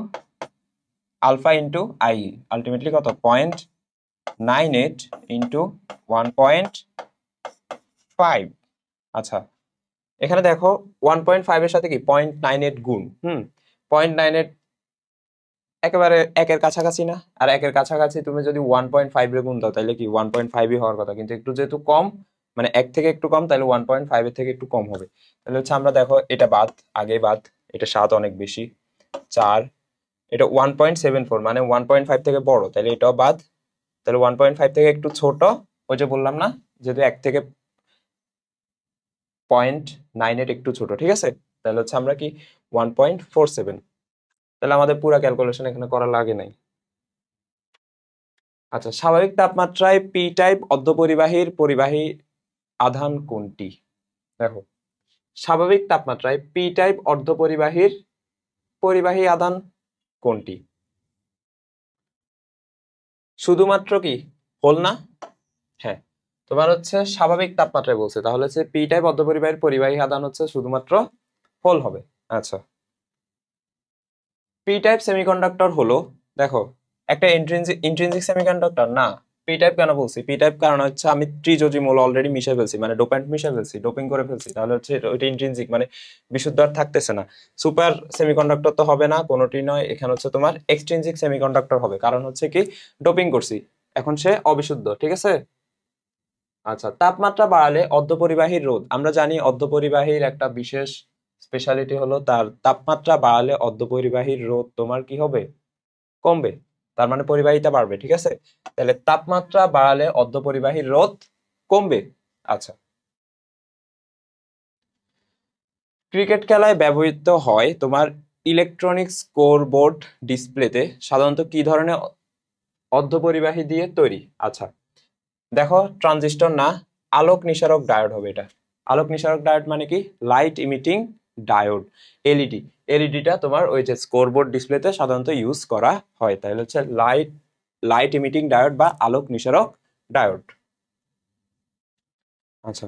Speaker 1: alpha into I, ultimately কত 0.98 ইন্টু 1.5। আচ্ছা এখানে দেখো 1.5 এর সাথে কি 0.98 গুণ, 0.98 একেবারে একের কাছাকাছি না, আর একের কাছাকাছি তুমি যদি 1.5 রে গুণ দাও তাহলে কি 1.5ই হওয়ার কথা, কিন্তু একটু যেহেতু কম, মানে এক থেকে একটু কম, তাহলে 1.5 এর থেকে একটু কম হবে। তাহলে হচ্ছে আমরা দেখো এটা বাদ, আগে বাদ, এটা 7 অনেক বেশি, 4, এটা 1.74 মানে 1.5 থেকে বড়, তাহলে এটাও বাদ। তাহলে 1.5 থেকে একটু ছোট, ওই যে বললাম না যেহেতু 1 থেকে 0.98 একটু ছোট, ঠিক আছে। তাহলে হচ্ছে আমরা কি 1.47, তাহলে আমাদের পুরো ক্যালকুলেশন এখানে করা লাগে নাই। আচ্ছা স্বাভাবিক তাপমাত্রায় পি টাইপ অর্ধপরিবাহীর পরিবাহী আধান কোনটি? দেখো স্বাভাবিক তাপমাত্রায় পি টাইপ অর্ধপরিবাহীর পরিবাহী আধান কোনটি? শুধুমাত্র কি হোল না? হ্যাঁ, তোমার হচ্ছে স্বাভাবিক তাপমাত্রায় বলছে, তাহলে হচ্ছে পি টাইপ অর্ধপরিবাহীর পরিবাহী আধান হচ্ছে শুধুমাত্র হোল হবে। আচ্ছা পি টাইপ সেমিকন্ডাক্টর হলো, দেখো একটা ইন্ট্রিনসিক সেমিকন্ডাক্টর না। পি টাইপ কেন বলছি? পি টাইপ কারণ হচ্ছে আমি ট্রিজোজিমোল অলরেডি মিশে ফেলছি, মানে ডোপ্যান্ট মিশে ফেলছি, ডোপিং করে ফেলছি, তাহলে হচ্ছে ওইটা ইন্ট্রিনসিক মানে বিশুদ্ধ আর থাকতেছে না। সুপার সেমিকন্ডাক্টর তো হবে না, কোনোটি নয়। এখানে হচ্ছে তোমার এক্সট্রিনসিক সেমিকন্ডাক্টর হবে, কারণ হচ্ছে কি ডোপিং করছি, এখন সে অবিশুদ্ধ, ঠিক আছে। আচ্ছা তাপমাত্রা বাড়ালে অর্ধপরিবাহীর রোধ, আমরা জানি অর্ধপরিবাহীর একটা বিশেষ স্পেশালিটি হলো তার তাপমাত্রা বাড়ালে অর্ধপরিবাহীর রোধ তোমার কি হবে, কমবে, তার মানে পরিবাহিতা বাড়বে, ঠিক আছে। তাহলে তাপমাত্রা বাড়ালে অর্ধপরিবাহীর রোধ কমবে। আচ্ছা ক্রিকেট খেলায় ব্যবহৃত হয় তোমার ইলেকট্রনিক স্কোরবোর্ড ডিসপ্লেতে সাধারণত কি ধরনের অর্ধপরিবাহী দিয়ে তৈরি? আচ্ছা দেখো ট্রানজিস্টর না, আলোক নিসারক ডায়োড হবে এটা। আলোক নিসারক ডায়োড মানে কি, লাইট ইমিটিং ডায়োড, এলইডি। এলইডিটা তোমার ওই যে স্কোরবোর্ড ডিসপ্লেতে সাধারণত ইউজ করা হয়, তাহলে হচ্ছে লাইট ইমিটিং ডায়োড বা আলোক নিসারক ডায়োড। আচ্ছা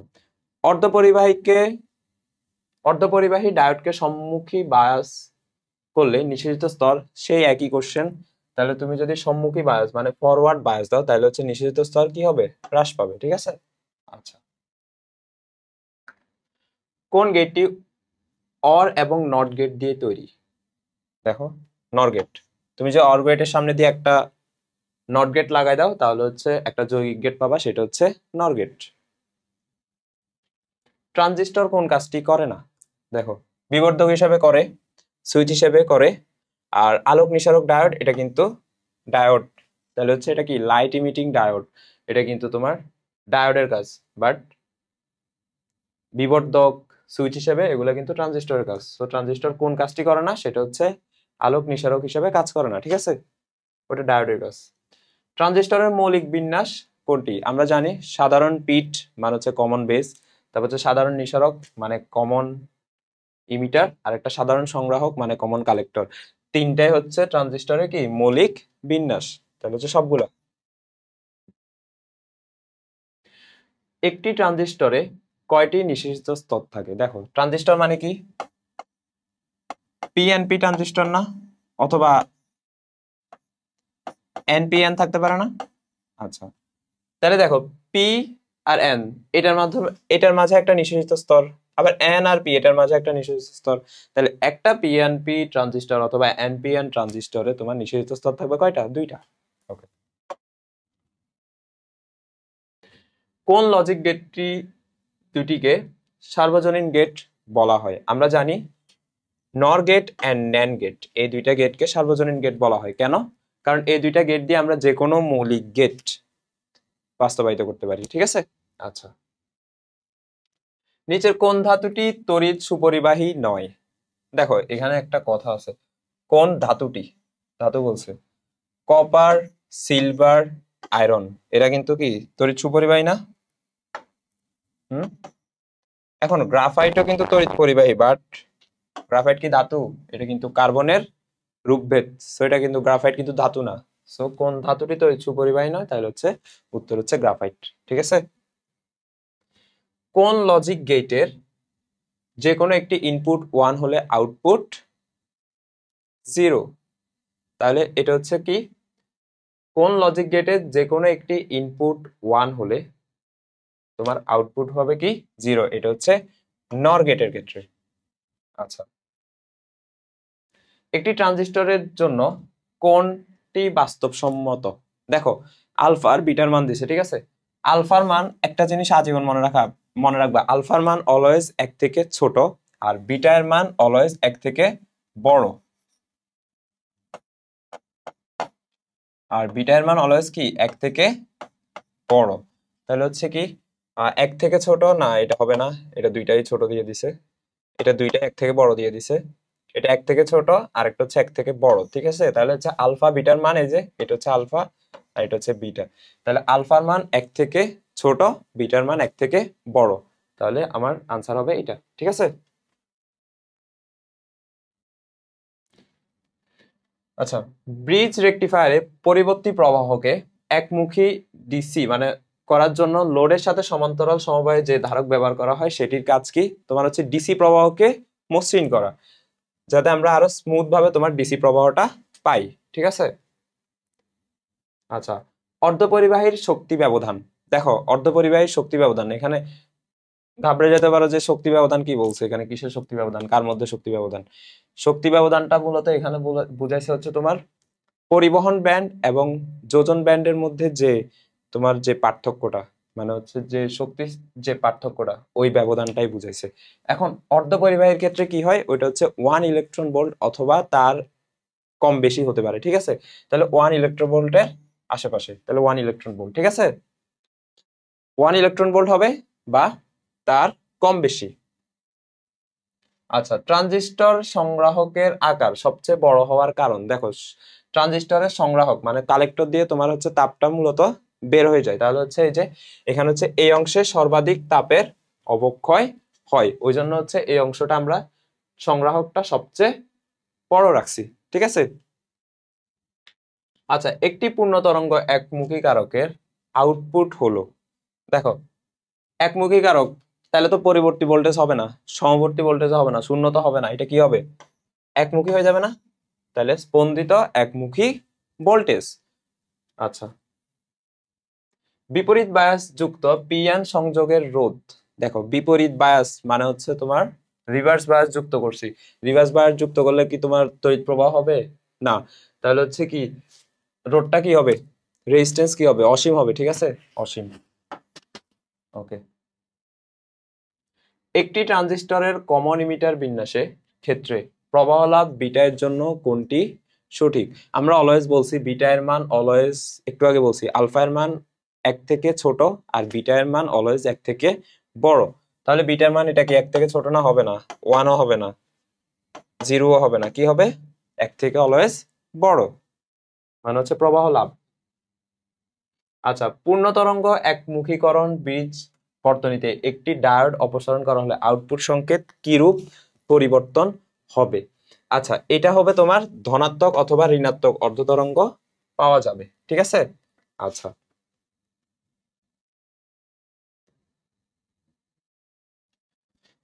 Speaker 1: অর্ধপরিবাহী ডায়োডকে সম্মুখী বায়াস করলে নিষেধিত স্তর সেই একই কোশ্চেন। তাহলে তুমি যদি সম্মুখী বায়াস মানে ফরওয়ার্ড বায়াস দাও তাহলে হচ্ছে নিষেধিত স্তর কি হবে, হ্রাস পাবে, ঠিক আছে। আচ্ছা কোন গেটটি অর এবং নট গেট দিয়ে তৈরি? দেখো নর গেট, তুমি যে অর গেটের সামনে দিয়ে একটা নট গেট লাগাই দাও তাহলে হচ্ছে একটা যৌগিক গেট পাবা, সেটা হচ্ছে নর গেট। ট্রানজিস্টর কোন কাজটি করে না? দেখো বিবর্ধক হিসাবে করে, সুইচ হিসেবে করে, আর আলোক নিসারক ডায়োড এটা কিন্তু ডায়োড, তাহলে হচ্ছে এটা কি লাইট ইমিটিং ডায়োড, এটা কিন্তু তোমার ডায়োডের কাজ। বাট বিবর্ধক সুইচ হিসেবে এগুলো কিন্তু ট্রানজিস্টরের কাজ। তো ট্রানজিস্টর কোন কাজটি করে না, সেটা হচ্ছে আলোক নিসারক হিসেবে কাজ করে না, ঠিক আছে, ওটা ডায়োডের কাজ। ট্রানজিস্টরের মৌলিক বিন্যাস কোনটি? আমরা জানি সাধারণ পিট মানে হচ্ছে কমন বেস, তারপর হচ্ছে সাধারণ নিসারক মানে কমন ইমিটার, আর একটা সাধারণ সংগ্রাহক মানে কমন কালেক্টর। তিনটাই হচ্ছে ট্রানজিস্টরের কি মৌলিক বিন্যাস, তাহলে হচ্ছে সবগুলো। একটি ট্রানজিস্টরে কয়টি নিষেধিত স্তর থাকে? দেখো ট্রানজিস্টর মানে কি পিএনপি ট্রানজিস্টর না, অথবা এনপিএন থাকতে পারে না? আচ্ছা তাহলে দেখো পি আর এন এটার মাঝে একটা নিষেধিত স্তর, আবার এন আর পি এটার মাঝে একটা নিষেধিত স্তর, তাহলে একটা পিএনপি ট্রানজিস্টর অথবা এনপিএন ট্রানজিস্টরে তোমার নিষেধিত স্তর থাকবে কয়টা? দুইটা। ওকে কোন লজিক গেটটি দুটিকে সার্বজনীন গেট বলা হয়? আমরা জানি নর গেট এন্ড ন্যান্ড গেট, এই দুইটা গেটকে সার্বজনীন গেট বলা হয়। কেন? কারণ এই দুইটা গেট দিয়ে আমরা যে কোনো মৌলিক গেট বাস্তবায়িত করতে পারি, ঠিক আছে। আচ্ছা নিচের কোন ধাতুটি তড়িৎ সুপরিবাহী নয়? দেখো এখানে একটা কথা আছে, কোন ধাতুটি, ধাতু বলছে কপার, সিলভার, আয়রন, এরা কিন্তু কি তড়িৎ সুপরিবাহী না? এখন গ্রাফাইটও কিন্তু তড়িৎ পরিবাহী, বাট গ্রাফাইট কি ধাতু? এটা কিন্তু কার্বনের রূপভেদ, সো এটা কিন্তু গ্রাফাইট কিন্তু ধাতু না। সো কোন ধাতুটি তড়িৎ সুপরিবাহী নয়, তাহলে হচ্ছে উত্তর হচ্ছে গ্রাফাইট। ঠিক আছে। কোন লজিক গেটের যে কোনো একটি ইনপুট 1 হলে আউটপুট 0? তাহলে এটা হচ্ছে কি, কোন লজিক গেটের যে কোনো একটি ইনপুট 1 হলে তোমার আউটপুট হবে কি 0? এটা হচ্ছে নর গেটের ক্ষেত্রে। আচ্ছা, একটি ট্রানজিস্টরের জন্য কোনটি বাস্তবসম্মত? দেখো, আলফার বিটার মান দিছে, ঠিক আছে। আলফার মান একটা জিনিস আজীবন মনে রাখবা, আলফার মান অলওয়েজ 1 থেকে ছোট আর বিটার মান অলওয়েজ 1 থেকে বড়। আর বিটার মান অলওয়েজ কি 1 থেকে বড়। তাহলে হচ্ছে কি 1 থেকে ছোট না, এটা হবে না, এটা দুইটাই ছোট দিয়ে দিছে, এটা দুইটা 1 থেকে বড় দিয়ে দিছে, এটা 1 থেকে ছোট আর একটা হচ্ছে 1 থেকে বড়। ঠিক আছে, তাহলে হচ্ছে আলফা বিটার মান এই যে এটা হচ্ছে আলফা আর এটা হচ্ছে বিটা। তাহলে আলফার মান 1 থেকে ছোট, বিটার মান 1 থেকে বড়, তাহলে আমার আনসার হবে এটা। ঠিক আছে। আচ্ছা, ব্রিজ রেকটিফায়ারে পরিবর্তী প্রবাহকে একমুখী ডিসি মানে করার জন্য লোডের সাথে সমান্তরাল সমবায়ে যে ধারক ব্যবহার করা হয় সেটির কাজ কি? তোমার হচ্ছে ডিসি প্রবাহকে মসৃণ করা, যাতে আমরা আরো স্মুথ ভাবে তোমার ডিসি প্রবাহটা পাই। ঠিক আছে। আচ্ছা, অর্ধপরিবাহীর শক্তি ব্যবধান। দেখো, অর্ধপরিবাহীর শক্তি ব্যবধান, এখানে ঘাবড়ে যেতে পারো যে শক্তি ব্যবধান কি বলছে, এখানে কিসের শক্তি ব্যবধান, কার মধ্যে শক্তি ব্যবধান? শক্তি ব্যবধানটা মূলত এখানে বুঝাইছে হচ্ছে তোমার পরিবহন ব্যান্ড এবং যোজন ব্যান্ডের মধ্যে যে তোমার যে পার্থক্যটা, মানে হচ্ছে যে শক্তির যে পার্থক্যটা, ওই ব্যবধানটাই বুঝাইছে। এখন অর্ধপরিবাহীর ক্ষেত্রে কি হয়, ওইটা হচ্ছে 1 ইলেকট্রন ভোল্ট অথবা তার কম বেশি হতে পারে। ঠিক আছে, তাহলে 1 ইলেকট্রন ভোল্টের আশেপাশে, তাহলে 1 ইলেকট্রন ভোল্ট। ঠিক আছে, 1 ইলেকট্রন ভোল্ট হবে বা তার কম বেশি। আচ্ছা, ট্রানজিস্টর সংগ্রাহকের আকার সবচেয়ে বড় হওয়ার কারণ। দেখো, ট্রানজিস্টরের সংগ্রাহক মানে কালেক্টর দিয়ে তোমার হচ্ছে তাপটা মূলত বের হয়ে যায়, তাহলে হচ্ছে এই যে এখানে হচ্ছে এই অংশে সর্বাধিক তাপের অবক্ষয় হয়, ওই জন্য হচ্ছে এই অংশটা আমরা সংগ্রাহকটা সবচেয়ে বড় রাখছি। ঠিক আছে। আচ্ছা, একটি পূর্ণ তরঙ্গ একমুখী কারকের আউটপুট হলো, দেখো একমুখী কারক, তাহলে তো পরিবর্তী ভোল্টেজ হবে না, সমবর্তী ভোল্টেজ হবে না, শূন্য তো হবে না, এটা কি হবে, একমুখী হয়ে যাবে না, তাহলে স্পন্দিত একমুখী ভোল্টেজ। আচ্ছা, বিপরীত বায়াস যুক্ত পিএন সংযোগের রোধ। দেখো, বিপরীত বায়াস মানে হচ্ছে তোমার রিভার্স বায়াস যুক্ত করছি, রিভার্স বায়াস যুক্ত করলে কি তোমার তড়িৎ প্রবাহ হবে না, তাহলে হচ্ছে কি রোধটা কি হবে, রেজিস্ট্যান্স কি হবে, অসীম হবে। ঠিক আছে, অসীম। ওকে, একটি ট্রানজিস্টরের কমন ইমিটার বিন্যাসে ক্ষেত্রে প্রবাহ লাভ বিটা এর জন্য কোনটি সঠিক? আমরা অলওয়েজ বলছি বিটা এর মান অলওয়েজ, একটু আগে বলছি আলফা এর মান 1 থেকে ছোট আর বিটা এর মান অলওয়েজ 1 থেকে বড়। তাহলে বিটার মান এটা কি 1 থেকে ছোট না, হবে না, 1ও হবে না, 0ও হবে না, কি হবে 1 থেকে অলওয়েজ বড়, মানে হচ্ছে প্রবাহ লাভ। আচ্ছা, পূর্ণ তরঙ্গ একমুখীকরণ ব্রিজ বর্তনীতে একটি ডায়োড অপসারণ করা হলে আউটপুট সংকেত কি রূপ পরিবর্তন হবে? আচ্ছা, এটা হবে তোমার ধনাত্মক অথবা ঋণাত্মক অর্ধ তরঙ্গ পাওয়া যাবে। ঠিক আছে। আচ্ছা,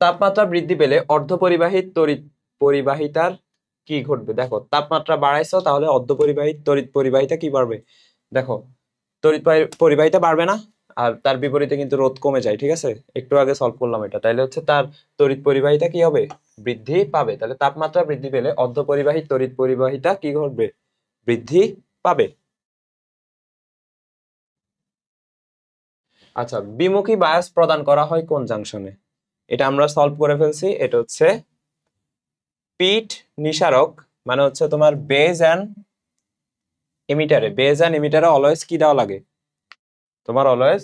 Speaker 1: তাপমাত্রা বৃদ্ধি পেলে অর্ধপরিবাহী তড়িৎ পরিবাহিতার কি ঘটবে? দেখো, তাপমাত্রা বাড়াইছো, তাহলে অর্ধপরিবাহী তড়িৎ পরিবাহিতা কি বাড়বে? দেখো, তড়িৎ পরিবাহিতা বাড়বে না, আর তার বিপরীতে কিন্তু রোধ কমে যায়। ঠিক আছে, একটু আগে সলভ করলাম এটা, তাইলে হচ্ছে তার তড়িৎ পরিবাহিতা কি হবে, বৃদ্ধি পাবে। তাহলে তাপমাত্রা বৃদ্ধি পেলে অর্ধপরিবাহী তড়িৎ পরিবাহিতা কি ঘটবে, বৃদ্ধি পাবে। আচ্ছা, বিমুখী বায়াস প্রদান করা হয় কোন জাংশনে? এটা আমরা সলভ করে ফেলছি, এটা হচ্ছে পিট নিসারক, মানে হচ্ছে তোমার বেজ অ্যান্ড এমিটারে, বেজ অ্যান্ড এমিটারে অলওয়েজ কি দেওয়া লাগে, তোমার অলওয়েজ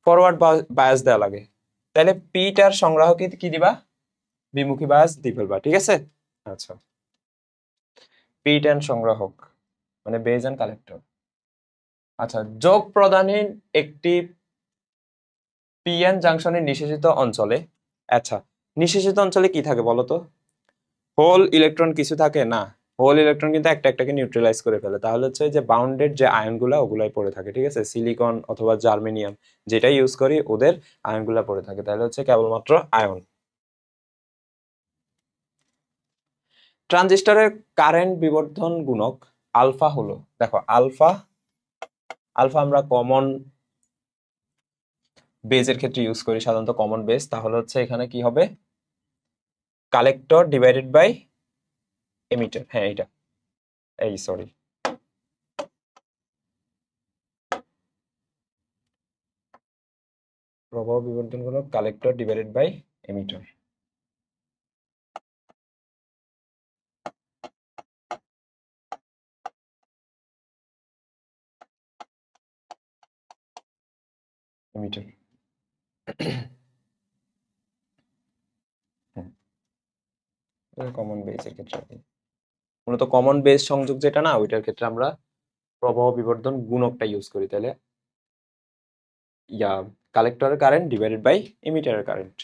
Speaker 1: ফরওয়ার্ড বায়াস দেওয়া লাগে। তাহলে পিটার সংগ্রাহকে কি দিবা, বিমুখী বায়াস দিয়ে ফেলবা। ঠিক আছে। আচ্ছা, পিট এন্ড সংগ্রাহক মানে বেজ এন্ড কালেক্টর। আচ্ছা, যোগ প্রদানের একটি পিএন জাংশনের নিষেচিত অঞ্চলে, আচ্ছা নিষেচিত অঞ্চলে কি থাকে বলতো, হোল ইলেকট্রন কিছু থাকে না, হোল ইলেকট্রন কিন্তু একটা একটাকে নিউট্রালাইজ করে ফেলে, তাহলে হচ্ছে যে বাউন্ডেড যে আয়নগুলো ওগুলাই পড়ে থাকে, ঠিক আছে, সিলিকন অথবা জার্মেনিয়াম যেটা ইউজ করি ওদের আয়নগুলো পড়ে থাকে, তাহলে হচ্ছে কেবলমাত্র আয়ন। ট্রানজিস্টরের কারেন্ট বিবর্ধন গুণক আলফা হলো, দেখো আলফা আলফা আমরা কমন বেজের ক্ষেত্রে ইউজ করি সাধারণত কমন বেজ, তাহলে হচ্ছে এখানে কি হবে, কালেক্টর ডিভাইডেড বাই এমিটার, হ্যাঁ এটা এই সরি প্রবাহ বিবর্ধন গুণক collector divided by emitter. Emitter common বেজের ক্ষেত্রে মূলত কমন বেজ সংযোগ যেটা না ওইটার ক্ষেত্রে আমরা প্রবাহ বিবর্ধন গুণকটা ইউজ করি, তাহলে ইয়া কালেক্টরের কারেন্ট ডিভাইডেড বাই এমিটারের কারেন্ট।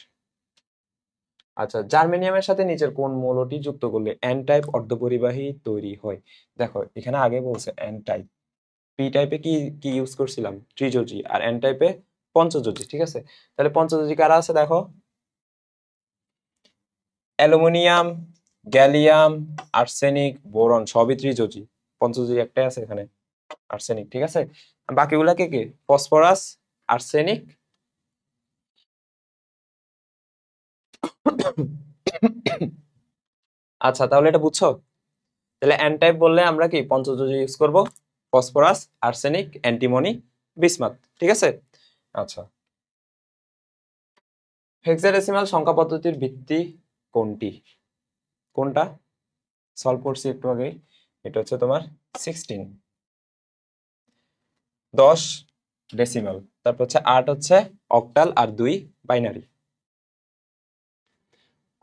Speaker 1: আচ্ছা, জার্মেনিয়ামের সাথে নিচের কোন মৌলটি যুক্ত করলে এন টাইপ অর্ধপরিবাহী তৈরি হয়? দেখো এখানে আগে বলছে এন টাইপ, পি টাইপে কি কি ইউজ করছিলাম ত্রিযোজী, আর এন টাইপে পঞ্চযোজী, ঠিক আছে, তাহলে পঞ্চযোজী কারা আছে দেখো, অ্যালুমিনিয়াম, গ্যালিয়াম, আর্সেনিক, বোরন সবই ত্রিযোজী, পঞ্চযোজী একটাই আছে এখানে আর্সেনিক, ঠিক আছে, বাকিগুলা কে কে, ফসফরাস, আর্সেনিক আচ্ছা তাহলে এটা বুঝছো, তাহলে এন টাইপ বললে আমরা কি পঞ্চযোজী ইউজ করব, ফসফরাস, আর্সেনিক, অ্যান্টিমনি, বিসমাথ, ঠিক আছে। আচ্ছা, হেক্সাডেসিমাল সংখ্যা পদ্ধতির ভিত্তি কোনটি, কোনটা সলভ করছি একটু আগে, এটা হচ্ছে তোমার 16, 10 ডেসিমাল, তারপর হচ্ছে 8 হচ্ছে অক্টাল, আর 2 বাইনারি।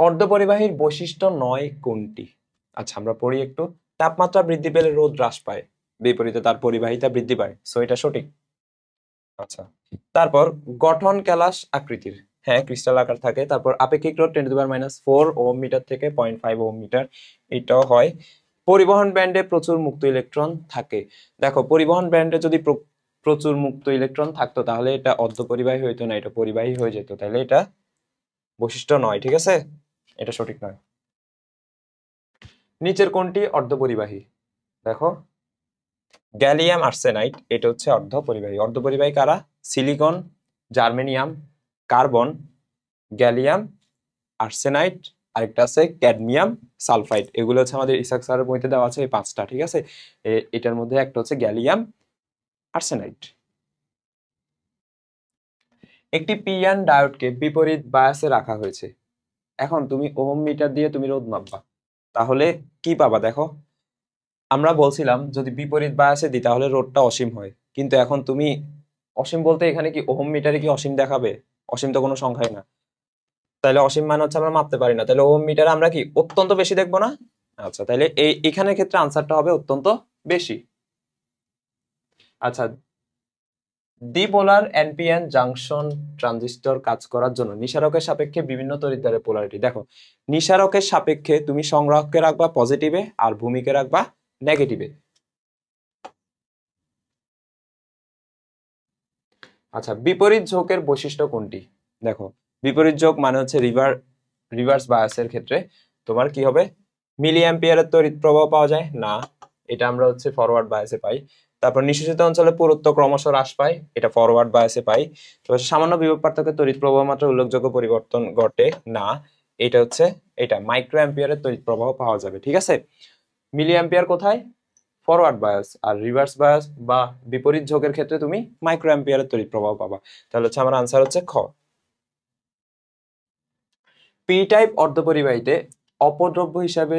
Speaker 1: অর্ধপরিবাহীর বৈশিষ্ট্য নয় কোনটি? আচ্ছা আমরা পড়ি একটু, তাপমাত্রা বৃদ্ধি পেলে রোধ হ্রাস পায়, বিপরীতে তার পরিবাহিতা বৃদ্ধি পায়, সো এটা সঠিক। আচ্ছা, তারপর গঠন ক্যালাস আকৃতির, হ্যাঁ ক্রিস্টাল আকার থাকে, তারপর আপেক্ষিক রোধ 10⁻⁴ ওহম মিটার থেকে 0.5 ওহম মিটার, এটাও হয়। পরিবহন ব্যান্ডে প্রচুর মুক্ত ইলেকট্রন থাকে, দেখো পরিবহন ব্যান্ডে যদি প্রচুর মুক্ত ইলেকট্রন থাকতো তাহলে এটা অর্ধপরিবাহী হইতো না, এটা পরিবাহী হয়ে যেত, তাহলে এটা বৈশিষ্ট্য নয়, ঠিক আছে, এটা সঠিক নয়। নিচের কোনটি অর্ধপরিবাহী, দেখো গ্যালিয়াম আর্সেনাইড এটা হচ্ছে অর্ধপরিবাহী, অর্ধপরিবাহী কারা, silicon, germanium, carbon, gallium, arsenide, আরেকটা আছে ক্যাডমিয়াম সালফাইড, এগুলো হচ্ছে আমাদের ইসাক স্যারের বইতে দেওয়া আছে এই 5টা, ঠিক আছে, এটার মধ্যে একটা হচ্ছে গ্যালিয়াম আর্সেনাইড। একটি পিএন ডায়োডকে বিপরীত বায়াসে রাখা হয়েছে, এখন তুমি ওহম মিটার দিয়ে তুমি রোধ মাপবা, তাহলে কি পাবা দেখো, আমরা বলছিলাম যদি বিপরীত বায়াসে দিই তাহলে রোধটা অসীম হয়, কিন্তু এখন তুমি অসীম বলতে এখানে কি ওহম মিটারে কি অসীম দেখাবে, অসীম তো কোনো সংখ্যাই না, তাহলে অসীম মান হচ্ছে আমরা মাপতে পারি না, তাহলে ওহম মিটারে আমরা কি অত্যন্ত বেশি দেখবো না, আচ্ছা তাহলে এখানের ক্ষেত্রে আনসারটা হবে অত্যন্ত বেশি। আচ্ছা, দ্বিপোলার এনপিএন জাংশন ট্রানজিস্টর কাজ করার জন্য নিসারকের সাপেক্ষে বিভিন্ন তড়িৎদ্বারের পোলারিটি, দেখো নিসারকের সাপেক্ষে তুমি সংগ্রাহককে রাখবা পজিটিভে আর ভূমিকে রাখবা নেগেটিভে। আচ্ছা, বিপরীত ঝোঁকের বৈশিষ্ট্য কোনটি, দেখো বিপরীত ঝোঁক মানে হচ্ছে রিভার্স বায়াসের ক্ষেত্রে তোমার কি হবে, মিলি অ্যাম্পিয়ারের তড়িৎ প্রবাহ পাওয়া যায় না, এটা আমরা হচ্ছে ফরওয়ার্ড বায়াসে পাই। তারপর নিঃশেষিত অঞ্চলে পুরুত্ব ক্রমশ হ্রাস পায়, এটা ফরওয়ার্ড বায়াসে পাই। তারপর সামান্য বিভব পার্থক্যে তড়িৎ প্রবাহ মাত্র উল্লেখযোগ্য পরিবর্তন ঘটে না, এটা হচ্ছে এটা মাইক্রো অ্যাম্পিয়ারের তড়িৎ প্রবাহ পাওয়া যাবে, ঠিক আছে। মিলি অ্যাম্পিয়ার কোথায়, ফরওয়ার্ড বায়াস, আর রিভার্স বায়াস বা বিপরীত ঝোঁকের ক্ষেত্রে তুমি মাইক্রো অ্যাম্পিয়ারের তড়িৎ প্রবাহ পাবা, তাহলে হচ্ছে আমার আনসার হচ্ছে খ। পি টাইপ অর্ধপরিবাহীতে অপদ্রব্য হিসাবে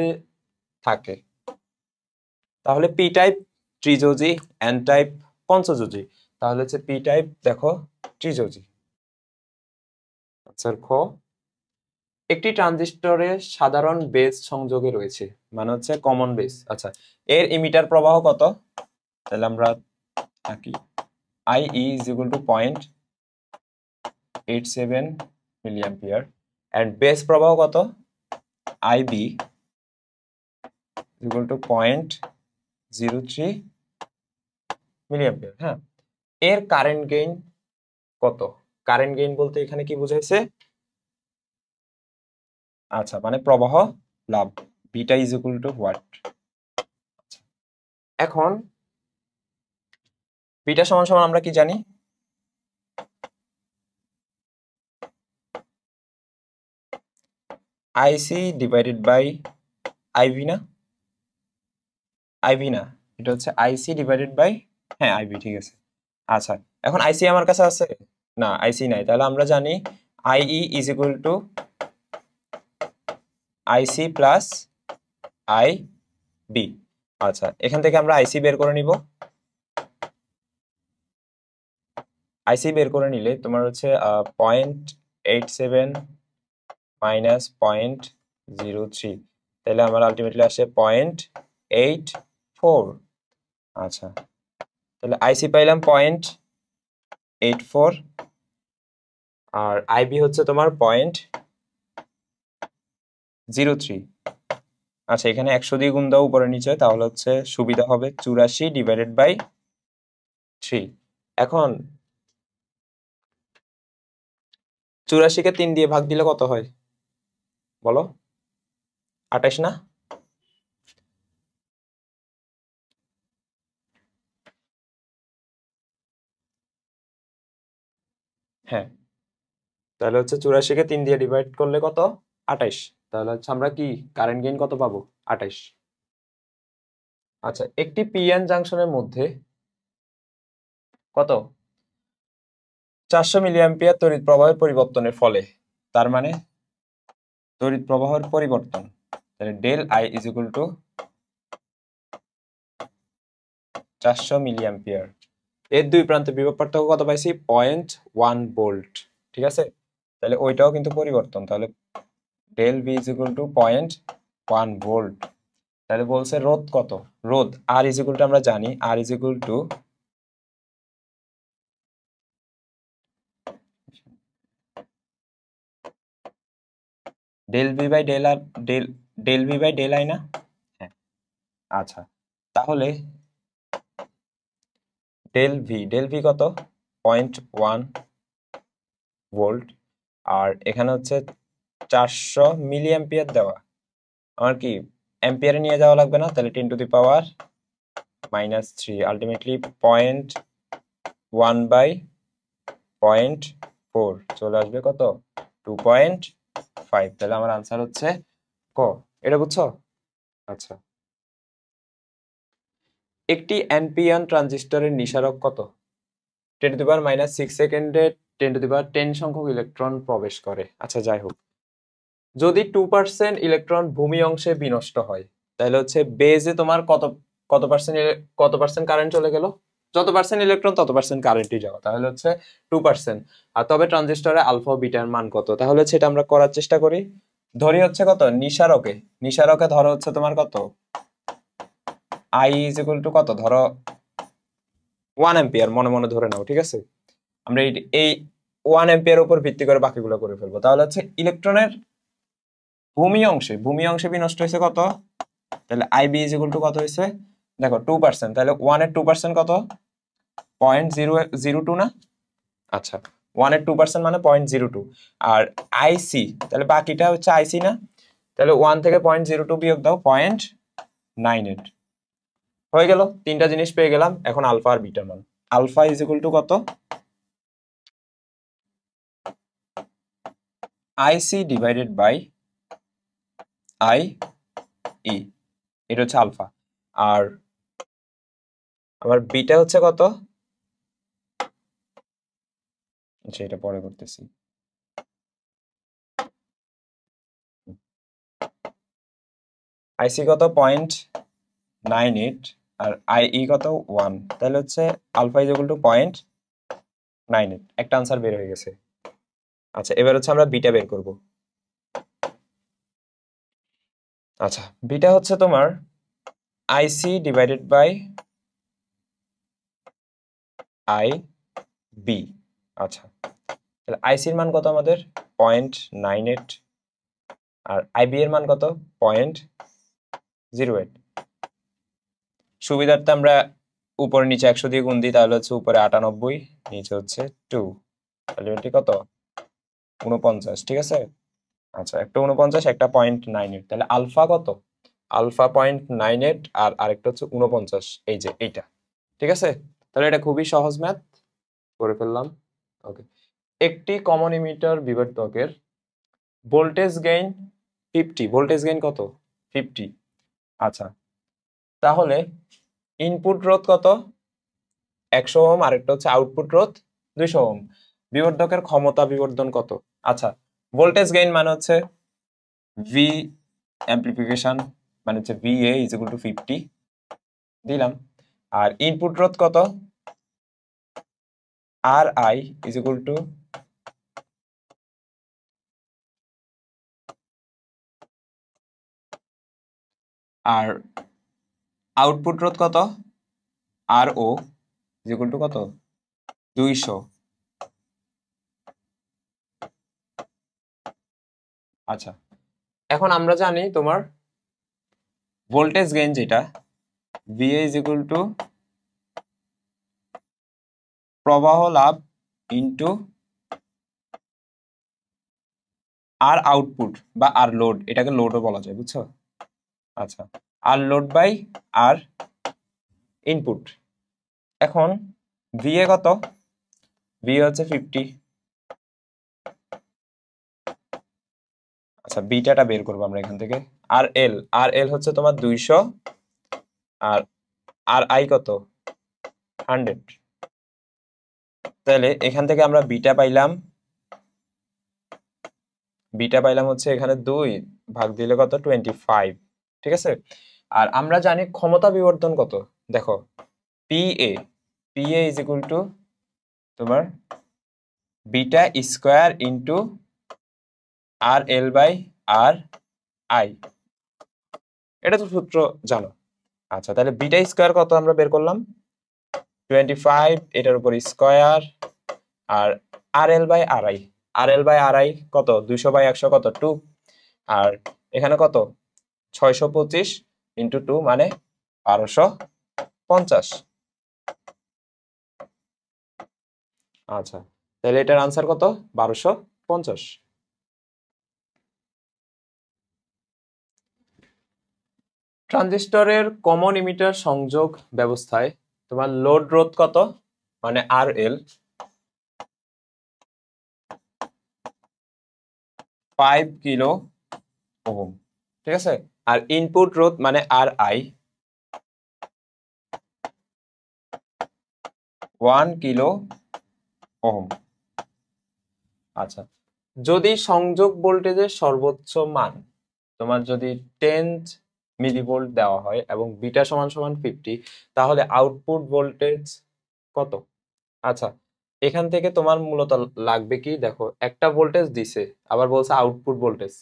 Speaker 1: থাকে, তাহলে পি টাইপ ত্রিযোজী, এন টাইপ পঞ্চযোজী, তাহলে হচ্ছে পি টাইপ দেখো ত্রিযোজী। আনসার খ। একটি ট্রানজিস্টরে সাধারণ বেস সংযোগে রয়েছে, মানে হচ্ছে কমন বেস, আচ্ছা এর ইমিটার প্রবাহ কত, তাহলে আমরা আঁকি IE is equal to 0.87 milliampere, and base প্রবাহ কত, IB ইকুয়াল টু 0.03 মিলিঅ্যাম্পিয়ার। হ্যাঁ, এর কারেন্ট গেইন কত? কারেন্ট গেইন বলতে এখানে কি বুঝাইছে? আচ্ছা, মানে প্রবাহ লাভ, beta is equal to what? এখন বিটা সমান সমান আমরা কি জানি? আইসি ডিভাইডেড বাই আইভি না? আইভি না, এটা হচ্ছে আইসি ডিভাইডেড বাই, হ্যাঁ আইভি, ঠিক আছে। আচ্ছা, এখন আইসি আমার কাছে আছে না? আইসি নাই, তাহলে আমরা জানি IE is equal to IC plus I B. আচ্ছা, এখান থেকে আমরা আইসি বের করে নিব। আইসি বের করে নিলে তোমার হচ্ছে 0.87 মাইনাস 0.03, তাহলে আমার আলটিমেটলি আসে 0.84। আচ্ছা, তাহলে আইসি পাইলাম 0.84 আর আইবি হচ্ছে তোমার 0.03। আচ্ছা, এখানে 100 দিয়ে গুণ দাও উপরে নিচে, তাহলে হচ্ছে সুবিধা হবে 84 ডিভাইডেড বাই 3। এখন 84-কে 3 দিয়ে ভাগ দিলে কত হয় বলো? 28 না? হ্যাঁ, তাহলে হচ্ছে 84-কে 3 দিয়ে ডিভাইড করলে কত? 28। তাহলে হচ্ছে আমরা কি কারেন্ট গেইন কত পাবো? 28। আচ্ছা, একটি পিএন জাংশনের মধ্যে কত 400 মিলিঅ্যাম্পিয়ার তড়িৎ প্রবাহের পরিবর্তনের ফলে, তার মানে তড়িৎ প্রবাহের পরিবর্তন, তাহলে del I is equal to 400 milliampere. এর দুই প্রান্তে বিভব পার্থক্য কত পাইছি? 0.1 ভোল্ট, ঠিক আছে। তাহলে ওইটাও কিন্তু পরিবর্তন, তাহলে del V is equal to 0.1 volt. তাহলে বলছে রোধ কত? রোধ আর ইজ ইকুয়াল টু আমরা জানি, R is equal to del V by del R, del V by del I না? হ্যাঁ। আচ্ছা, তাহলে ডেল ভি কত? 0.1 ভোল্ট, আর এখানে হচ্ছে 400 মিলি অ্যাম্পিয়ার দেওয়া। আমার কি অ্যাম্পিয়ারে নিয়ে যাওয়া লাগবে না? তাহলে 10⁻³ আলটিমেটলি 0.1 বাই 0.4 চলে আসবে কত? 2.5। তাহলে আমার আনসার হচ্ছে ক। এটা বুঝছো? আচ্ছা, একটি এনপিএন ট্রানজিস্টরের নিসারক কত? 10⁻⁻6 সেকেন্ডে 10⁻10 সংখ্যক ইলেকট্রন প্রবেশ করে। আচ্ছা, যাই হোক, যদি 2% ইলেকট্রন ভূমি অংশে বিনষ্ট হয়, তাহলে হচ্ছে বেজে তোমার কত কত পার্সেন্ট কারেন্ট চলে গেল? যত পার্সেন্ট ইলেকট্রন তত পার্সেন্ট কারেন্টই যাওয়া, তাহলে হচ্ছে 2%। আর তবে ট্রানজিস্টরে আলফা বিটার মান কত? তাহলে হচ্ছে এটা আমরা করার চেষ্টা করি। ধরি হচ্ছে কত নিসারকে ধরো হচ্ছে তোমার কত আই ইজ ইকুয়াল টু কত, ধরো 1 অ্যাম্পিয়ার মনে মনে ধরে নাও, ঠিক আছে। আমরা এই 1 অ্যাম্পিয়ার উপর ভিত্তি করে বাকিগুলো করে ফেলবো। তাহলে হচ্ছে ইলেকট্রনের ভূমি অংশে বিনষ্ট হয়েছে কত? তাহলে আইবি ইজ ইকুয়াল টু কত হয়েছে? দেখো 2%, তাহলে 1 এর 2% কত? 0.002 না? আচ্ছা, 1 এর 2% মানে 0.02। আর আইসি, তাহলে বাকিটা হচ্ছে আইসি না? তাহলে 1 থেকে 0.02 বিয়োগ দাও, 0.98 হয়ে গেল। তিনটা জিনিস পেয়ে গেলাম। এখন আলফা আর বিটার মান। আলফা ইজ ইকুয়াল টু কত? IC divided by I E, এটা হচ্ছে আলফা। আর আমার বিটা হচ্ছে কত? আচ্ছা, এটা পরে করতেছি। আইসি কত? 0.98 আর আইই কত? 1। তাহলে হচ্ছে আলফা ইজ ইকুয়াল টু 0.98। একটা আনসার বের হয়ে গেছে। আচ্ছা, এবার হচ্ছে আমরা বিটা বের করব। আচ্ছা, বিটা হচ্ছে তোমার IC divided by I B. আচ্ছা, তাহলে আইসির মান কত আমাদের? 0.98 আর আইবি এর মান কত? 0.08। সুবিধার্থে আমরা উপরে নিচে 100 দিয়ে গুণ দিই, তাহলে হচ্ছে উপরে 98, নিচে হচ্ছে 2, তাহলে এটি কত 49, ঠিক আছে। আচ্ছা, একটা 49, একটা 0.98, তাহলে আলফা কত, আলফা 0.98 আর আরেকটা হচ্ছে 49, এই যে এইটা, ঠিক আছে। তাহলে এটা খুবই সহজ ম্যাথ করে ফেললাম। ওকে, একটি কমন ইমিটার বিবর্ধকের ভোল্টেজ গেইন 50, ভোল্টেজ গেইন কত 50। আচ্ছা, তাহলে ইনপুট রোধ কত 100 ওহম, আরেকটা হচ্ছে আউটপুট রোধ 200 ওহম। বিবর্ধকের ক্ষমতা বিবর্ধন কত? আচ্ছা, ভোল্টেজ গেইন মানে হচ্ছে ভি অ্যাম্প্লিফিকেশন মানে হচ্ছে VA ইজ ইকুয়াল টু 50 দিলাম। আর ইনপুট রোধ কত RI ইজ ইকুয়াল টু আর আউটপুট রোধ কত RO ইজ ইকুয়াল টু কত 200। আচ্ছা, এখন আমরা জানি তোমার ভোল্টেজ গেইন যেটা VA ইজ ইকুয়াল টু প্রবাহ লাভ ইনটু আর আউটপুট বা আর লোড, এটাকে লোডও বলা যায়, বুঝছো। আচ্ছা, আর লোড বাই আর ইনপুট। এখন VA কত, VA হচ্ছে 50। আচ্ছা, বিটাটা বের করবো আমরা এখান থেকে। আর এল হচ্ছে তোমার 200 আর আর আই কত 100। তাহলে এখান থেকে আমরা বিটা পাইলাম হচ্ছে এখানে 2 ভাগ দিলে কত 25, ঠিক আছে। আর আমরা জানি ক্ষমতা বিবর্ধন কত, দেখো PA ইজ ইকুয়াল টু তোমার beta square into R L by R I, এটা তো সূত্র জানো। আচ্ছা, তাহলে বিটা স্কোয়ার কত আমরা বের করলাম 25, এটার উপর স্কোয়ার, আর R L by R I কত 200 বাই 100 কত 2, আর এখানে কত 625 ইন্টু 2 মানে 1250। আচ্ছা, তাহলে এটার আনসার কত 1250। ট্রানজিস্টরের কমন ইমিটার সংযোগ ব্যবস্থায় তোমার লোড রোধ কত মানে আর এল 5 কিলো ওহম, ঠিক আছে। আর ইনপুট রোধ মানে আর আই 1 কিলো ওহম। আচ্ছা, যদি সংযোগ ভোল্টেজের সর্বোচ্চ মান তোমার যদি 10 মিলিভোল্ট দেওয়া হয় এবং বিটা সমান সমান 50, তাহলে আউটপুট ভোল্টেজ কত? আচ্ছা, এখান থেকে তোমার মূলত লাগবে কি, দেখো একটা ভোল্টেজ দিছে আবার বলছে আউটপুট ভোল্টেজ,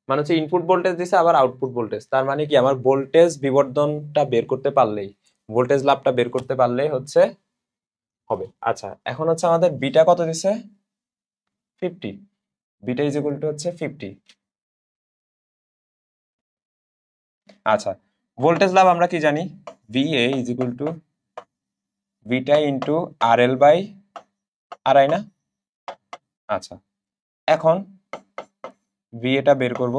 Speaker 1: মানে হচ্ছে ইনপুট ভোল্টেজ দিছে আবার আউটপুট ভোল্টেজ, তার মানে কি আমার ভোল্টেজ বিবর্ধনটা বের করতে পারলেই, ভোল্টেজ লাভটা বের করতে পারলেই হচ্ছে হবে। আচ্ছা, এখন হচ্ছে আমাদের বিটা কত দিছে 50, বিটা ইজ ইকুয়াল টু হচ্ছে 50। আচ্ছা, ভোল্টেজ লাভ আমরা কি জানি VA is equal to beta into R L by R I না। আচ্ছা, এখন VA-টা বের করব,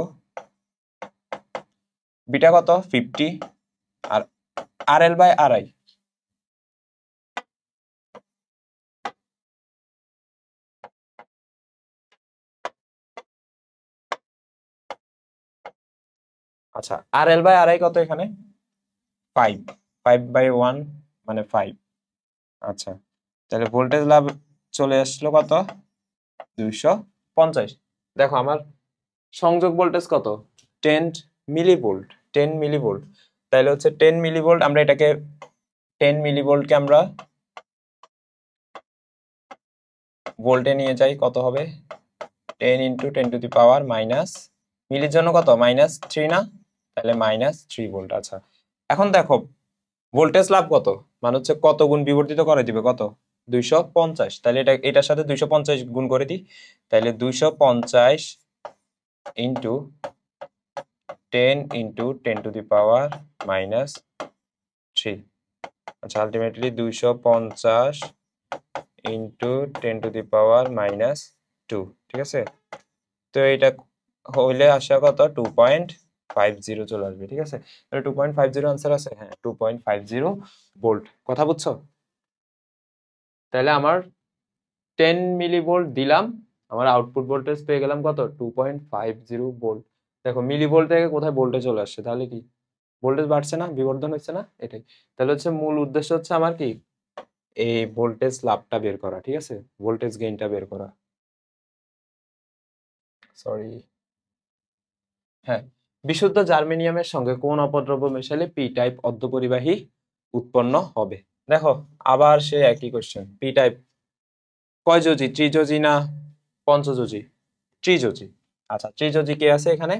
Speaker 1: বিটা কত 50 আর R L by R I আচ্ছা, আর এল বাই আর আই কত এখানে 5 বাই 1 মানে 5। আচ্ছা, তাহলে ভোল্টেজ লাভ চলে আসলো কত 250। দেখো আমার সংযোগ ভোল্টেজ কত 10 মিলিভোল্ট, 10 মিলিভোল্ট, তাহলে হচ্ছে 10 মিলিভোল্ট, আমরা এটাকে 10 মিলিভোল্টকে আমরা ভোল্টে নিয়ে যাই, কত হবে 10 into 10 to the power minus, মিলির জন্য কত -3 না, তাহলে -3 ভোল্ট। আচ্ছা, এখন দেখো ভোল্টেজ লাভ কত মানে হচ্ছে কত গুণ বিবর্ধিত করে দিবে কত 250, তাহলে এটার সাথে 250 গুণ করে দিই, তাহলে 250 into 10 into 10 to the power minus 3। আচ্ছা আলটিমেটলি 250 ইন্টু 10⁻⁻2, ঠিক আছে। তো এটা হইলে আসা কত 2.50 চলে আসবে, ঠিক আছে। তাহলে 2.50 আনসার আছে, হ্যাঁ 2.50 ভোল্ট। কথা বুঝছো? তাহলে আমার 10 মিলিভোল্ট দিলাম, আমার আউটপুট ভোল্টেজ পেয়ে গেলাম কত 2.50 ভোল্ট। দেখো মিলিভোল্ট থেকে কোথায় ভোল্টে চলে আসছে, তাহলে কি ভোল্টেজ বাড়ছে না, বিবর্ধন হচ্ছে না, এটাই। তাহলে হচ্ছে মূল উদ্দেশ্য হচ্ছে আমার কি এই ভোল্টেজ লাভটা বের করা, ঠিক আছে, ভোল্টেজ গেইনটা বের করা। সরি, হ্যাঁ, বিশুদ্ধ জার্মেনিয়ামের সঙ্গে কোন অপদ্রব্য মেশালে পি টাইপ অর্ধপরিবাহী উৎপন্ন হবে? দেখো আবার সে একই কোশ্চেন, পি টাইপ কয় যোজি, ত্রিযোজি না পঞ্চযোজি? ত্রিযোজি। আচ্ছা ত্রিযোজি কে আছে এখানে?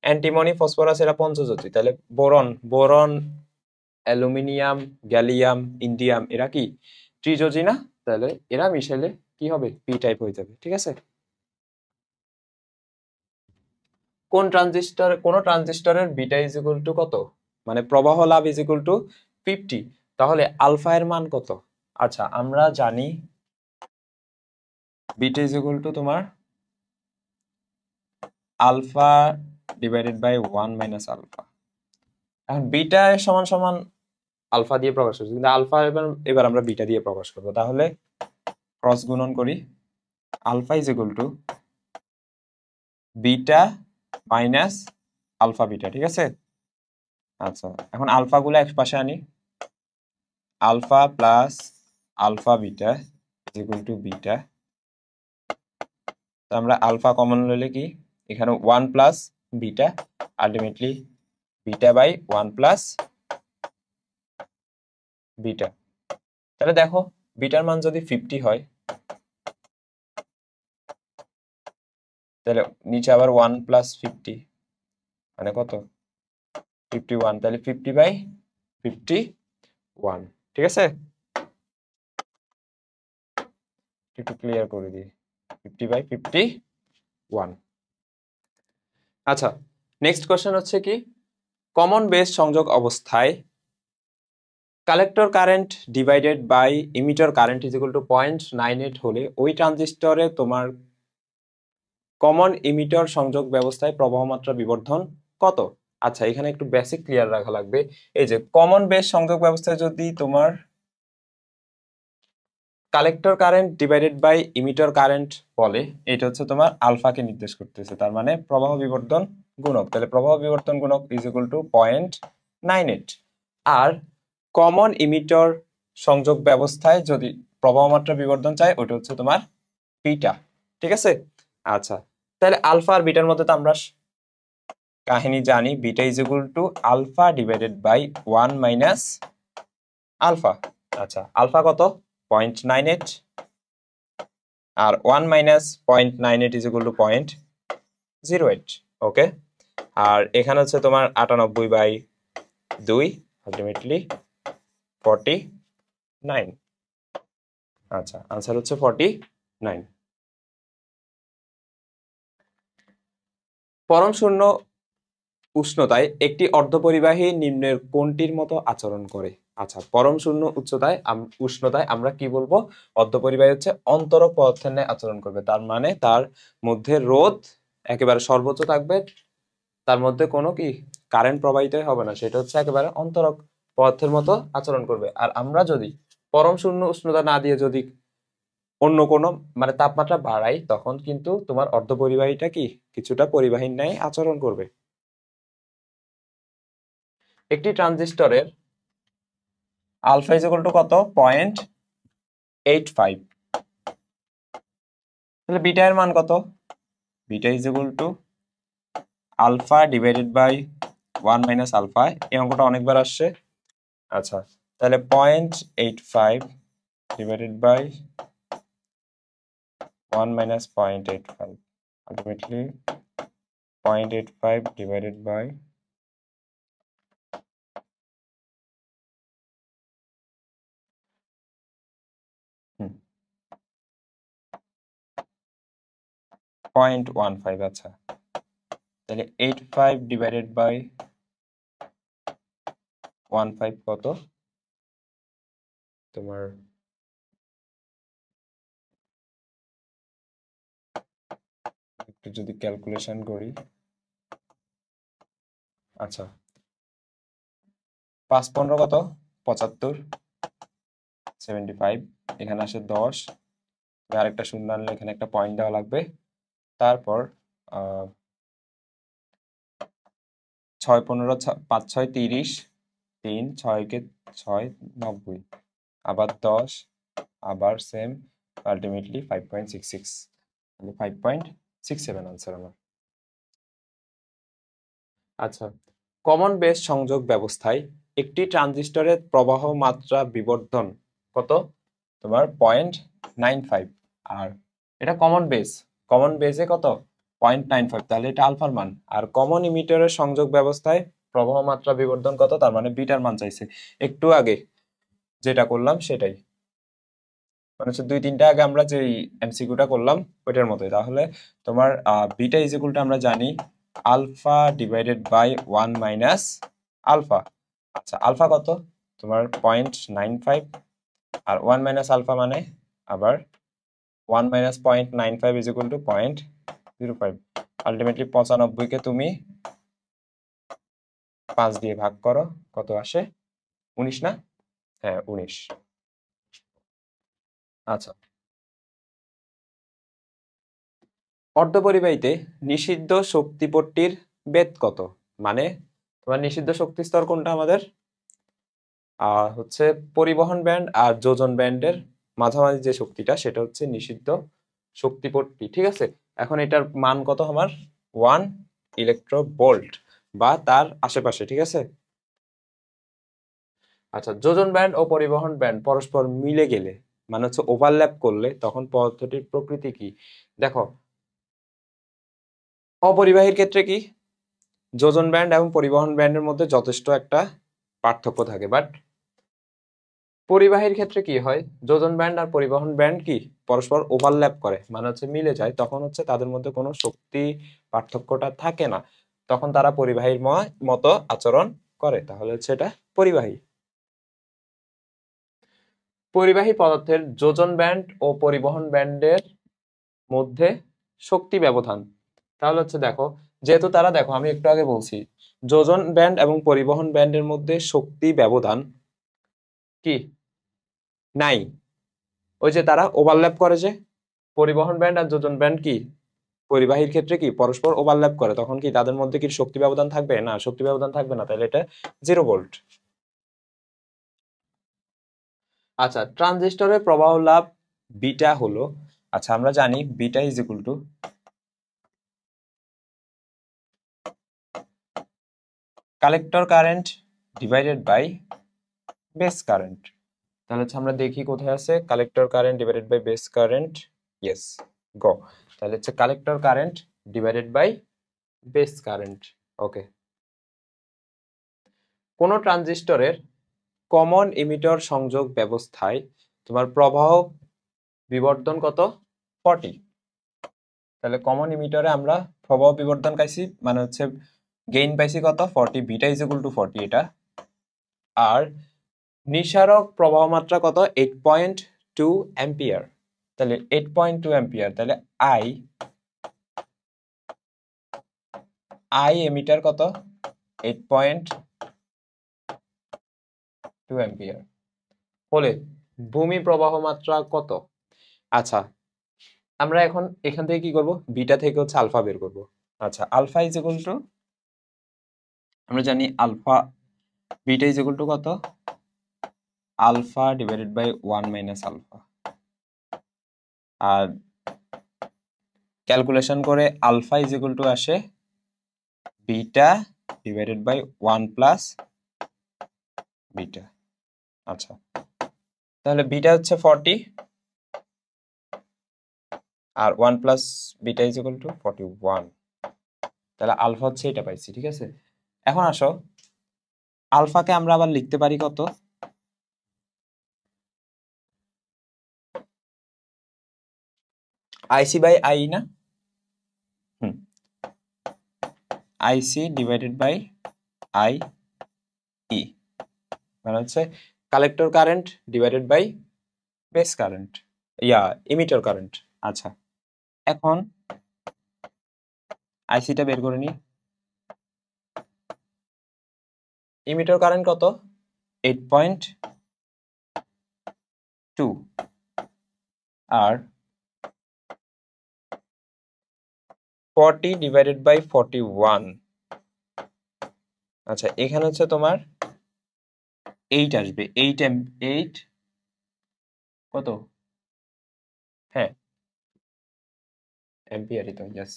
Speaker 1: অ্যান্টিমনি, ফসফরাস, এরা পঞ্চযোজি। তাহলে boron, boron, aluminium, gallium, indium, এরা কি ত্রিযোজি না? তাহলে এরা মিশাইলে কি হবে, পি টাইপ হয়ে যাবে, ঠিক আছে। কোন ট্রানজিস্টরের বিটা ইজ ইকুয়াল টু কত, মানে প্রবাহ লাভ ইজ ইকুয়াল টু 50, তাহলে আলফা এর মান কত? আচ্ছা আমরা জানি বিটা ইজ ইকুয়াল টু তোমার alpha divided by 1 minus alpha. এখন বিটা সমান সমান আলফা দিয়ে প্রকাশ করছি, কিন্তু আলফা এবার আমরা বিটা দিয়ে প্রকাশ করব। তাহলে ক্রস গুণন করি, alpha is equal to beta minus alpha beta, ঠিক আছে। আচ্ছা এখন আলফা গুলো এক পাশে আনি, alpha plus alpha beta is equal to beta. তো আমরা আলফা কমন লইলে কি এখানে 1 plus beta, ultimately beta by 1 plus beta. তাহলে দেখো বিটার মান যদি 50 হয়, তাহলে নিচে আবার 1 প্লাস 50 মানে কত 51, তাহলে 50 বাই 51, ঠিক আছে। একটু ক্লিয়ার করে দিই, 50 বাই 51। আচ্ছা নেক্সট কোশ্চেন হচ্ছে কি, কমন বেস সংযোগ অবস্থায় collector current divided by emitter current is equal to 0.98 হলে ওই ট্রানজিস্টরে তোমার কমন ইমিটার সংযোগ ব্যবস্থায় প্রবাহ মাত্রা বিবর্ধন কত? আচ্ছা এখানে একটু বেসিক ক্লিয়ার রাখা লাগবে। এই যে কমন বেস সংযোগ ব্যবস্থায় যদি তোমার collector current divided by emitter current বলে, এটা হচ্ছে তোমার আলফাকে নির্দেশ করতেছে, তার মানে প্রবাহ বিবর্তন গুণক। তাহলে প্রবাহ বিবর্তন গুণক ইজ ইকুয়াল টু 0.98। আর কমন ইমিটার সংযোগ ব্যবস্থায় যদি প্রবাহ মাত্রা বিবর্ধন চাই, ওটা হচ্ছে তোমার বিটা, ঠিক আছে। আচ্ছা তাহলে আলফা আর বিটার মধ্যে তো আমরা কাহিনী জানি, beta is equal to alpha divided by 1 minus alpha. আচ্ছা আলফা কত 0.98 আর 1 minus 0.98 is equal to 0.08, okay. আর এখানে হচ্ছে তোমার 98/2, আলটিমেটলি 49। আচ্ছা আনসার হচ্ছে 49। পরম শূন্য উষ্ণতায় একটি অর্ধপরিবাহী নিম্নের কোনটির মতো আচরণ করে? আচ্ছা পরম শূন্য উষ্ণতায় আমরা কি বলবো, অর্ধপরিবাহী হচ্ছে অন্তরক পদার্থের ন্যায় আচরণ করবে। তার মানে তার মধ্যে রোধ একেবারে সর্বোচ্চ থাকবে, তার মধ্যে কোনো কি কারেন্ট প্রবাহিত হবে না, সেটা হচ্ছে একেবারে অন্তরক পদার্থের মতো আচরণ করবে। আর আমরা যদি পরম শূন্য উষ্ণতা না দিয়ে যদি অন্য কোনো মানে তাপমাত্রা বাড়াই, তখন কিন্তু তোমার অর্ধপরিবাহীটা কি কিছুটা পরিবাহীর ন্যায় আচরণ করবে। একটি ট্রানজিস্টরের আলফা ইজ ইকুয়াল টু কত 0.85, তাহলে বিটা এর মান কত, beta is equal to alpha divided by 1 minus alpha. এই অঙ্কটা অনেকবার আসছে। আচ্ছা তাহলে 0.85 divided by 1 minus 0.85, ultimately 0.85 divided by 0.15। আচ্ছা তাহলে 85 ডিভাইডেড বাই 1.5 কত তোমার একটু যদি ক্যালকুলেশন করি, আচ্ছা 5 15 কত 75, 75, এখানে আসে 10, আরেকটা শূন্য আনলে এখানে একটা পয়েন্ট দেওয়া লাগবে, তারপর 6 15 5 6 30, 3 6 কে 6 90, আবার 10, আবার সেম, আলটিমেটলি 5.66, 5.67 আনসার আমার। আচ্ছা, কমন বেস সংযোগ ব্যবস্থায় একটি ট্রানজিস্টরের প্রবাহ মাত্রা বিবর্ধন কত তোমার 0.95, আর এটা কমন বেসে কত 0.95, তাহলে এটা আলফার মান। আর কমন ইমিটারের সংযোগ ব্যবস্থায় প্রবাহ মাত্রা বিবর্ধন কত, তার মানে বিটার মান চাইছে। একটু আগে যেটা করলাম সেটাই, মানে হচ্ছে 2-3টা আগে আমরা যে এমসিকিউটা করলাম ওইটার মতোই। তাহলে তোমার বিটা ইজ ইকুয়াল টু আমরা জানি alpha divided by 1 minus alpha. আচ্ছা আলফা কত তোমার 0.95, আর 1 মাইনাস আলফা মানে আবার 1 minus 0.95 is equal two 0.05। Ultimately 95 কে তুমি 5 দিয়ে ভাগ করো, কত আসে 19 না? হ্যাঁ 19। আচ্ছা, অর্ধপরিবাহীতে নিষিদ্ধ শক্তিপট্টির বেধ কত, মানে তোমার নিষিদ্ধ শক্তি স্তর কোনটা আমাদের হচ্ছে পরিবহন ব্যান্ড আর যোজন ব্যান্ডের মাঝামাঝি যে শক্তিটা সেটা হচ্ছে নিষিদ্ধ শক্তিপট্টি, ঠিক আছে। এখন এটার মান কত আমার 1 ইলেকট্রোভোল্ট বা তার আশেপাশে, ঠিক আছে। আচ্ছা, যোজন ব্যান্ড ও পরিবহন ব্যান্ড পরস্পর মিলে গেলে মানে হচ্ছে ওভারল্যাপ করলে তখন পদার্থটির প্রকৃতি কি? দেখো, অপরিবাহীর ক্ষেত্রে কি যোজন ব্যান্ড এবং পরিবহন ব্যান্ডের মধ্যে যথেষ্ট একটা পার্থক্য থাকে, বাট পরিবাহীর ক্ষেত্রে কি হয়, যোজন ব্যান্ড আর পরিবহন ব্যান্ড কি পরস্পর ওভারল্যাপ করে, মানে হচ্ছে মিলে যায়, তখন হচ্ছে তাদের মধ্যে কোনো শক্তি পার্থক্যটা থাকে না, তখন তারা পরিবাহীর মতো আচরণ করে, তাহলে হচ্ছে এটা পরিবাহী। পরিবাহী পদার্থের যোজন ব্যান্ড ও পরিবহন ব্যান্ডের মধ্যে শক্তি ব্যবধান, তাহলে হচ্ছে দেখো, যেহেতু তারা দেখো আমি একটু আগে বলছি যোজন ব্যান্ড এবং পরিবহন ব্যান্ডের মধ্যে শক্তি ব্যবধান কি নাই, ওই যে তারা ওভারল্যাপ করে, যে পরিবহন ব্যান্ড আর যোজন ব্যান্ড কি পরিবাহীর ক্ষেত্রে কি পরস্পর ওভারল্যাপ করে, তখন কি তাদের মধ্যে কি শক্তি ব্যবধান থাকবে না? শক্তি ব্যবধান থাকবে না, তাহলে এটা 0 ভোল্ট। আচ্ছা, ট্রানজিস্টরের প্রবাহ লাভ বিটা হলো, আচ্ছা আমরা জানি beta is equal to collector current divided by base current. তাহলে হচ্ছে আমরা দেখি কোথায় আছে collector current divided by base current, yes go. তাহলে হচ্ছে collector current divided by base current, okay. কোন ট্রানজিস্টরের কমন ইমিটর সংযোগ ব্যবস্থায় তোমার প্রবাহ বিবর্ধন কত 40, তাহলে কমন ইমিটরে আমরা প্রবাহ বিবর্ধন পাইছি মানে হচ্ছে গেইন পাইছি কত 40, বিটা ইজ ইকুয়াল টু 40 এটা, আর নিঃসারক প্রবাহ মাত্রা কত 8.2 অ্যাম্পিয়ার, তাহলে 8.2 অ্যাম্পিয়ার, তাহলে আই এমিটার কত 8.2 অ্যাম্পিয়ার হলে ভূমি প্রবাহ মাত্রা কত? আচ্ছা, আমরা এখন এখান থেকে কি করব, বিটা থেকে হচ্ছে আলফা বের করব। আচ্ছা, আলফা ইজ ইকুয়াল টু আমরা জানি alpha, beta is equal to কত alpha divided by 1 minus alpha, আর ক্যালকুলেশন করে আলফা ইজ ইকুয়াল টু আসে beta divided by 1 plus beta. আচ্ছা, তাহলে বিটা হচ্ছে 40 আর 1 plus beta is equal to 41, তাহলে আলফা হচ্ছে এটা পাইছি, ঠিক আছে। এখন আসো আলফাকে আমরা আবার লিখতে পারি কত আইসি বাই আই না, IC divided by I E, মানে হচ্ছে collector current divided by base current, emitter current. আচ্ছা, এখন আইসিটা বের করে নিই। ইমিটার কারেন্ট কত? 8.2 আর 40 ডিভাইডেড বাই 41। আচ্ছা, এখানে হচ্ছে তোমার 8 আসবে। 8 কত? হ্যাঁ, অ্যাম্পিয়ারই তো, ইয়েস,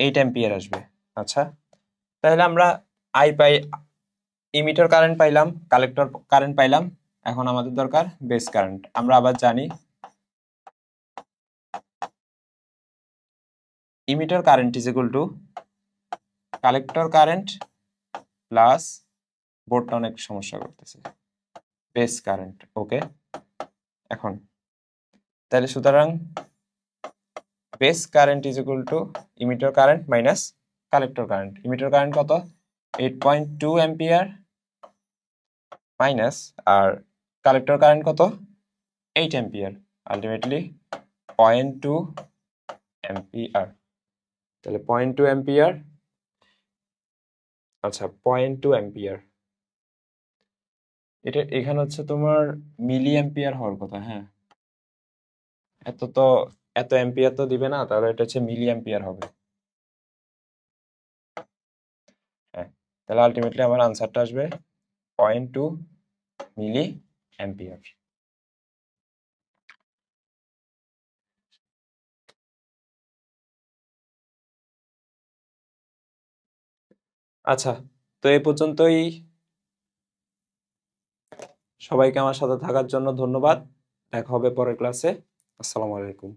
Speaker 1: 8 অ্যাম্পিয়ার আসবে। আচ্ছা, তাহলে আমরা ইমিটার কারেন্ট পাইলাম, কালেক্টর কারেন্ট পাইলাম। এখন আমাদের দরকার বেস কারেন্ট। আমরা আবার জানি emitter current is equal to collector current plus, বোর্ডটা অনেক সমস্যা করতেছে, বেস কারেন্ট। ওকে, এখন তাহলে সুতরাং base current is equal two emitter current minus collector current. Emitter current কত? 8.2 অ্যাম্পিয়ার মাইনাস, আর কালেক্টর কারেন্ট কত? 8 অ্যাম্পিয়ার, আলটিমেটলি 0.2 অ্যাম্পিয়ার। তাহলে 0.2 অ্যাম্পিয়ার। আচ্ছা, 0.2 অ্যাম্পিয়ার, এটা এখানে হচ্ছে তোমার মিলি অ্যাম্পিয়ার হওয়ার কথা। হ্যাঁ, এত অ্যাম্পিয়ার তো দিবে না, তাহলে এটা হচ্ছে মিলি অ্যাম্পিয়ার হবে। হ্যাঁ, তাহলে আলটিমেটলি আমার আনসারটা আসবে 0.2 মিলি অ্যাম্পিয়ার। আচ্ছা, তো এই পর্যন্তই। সবাইকে আমার সাথে থাকার জন্য ধন্যবাদ। দেখা হবে পরের ক্লাসে। আসসালামু আলাইকুম।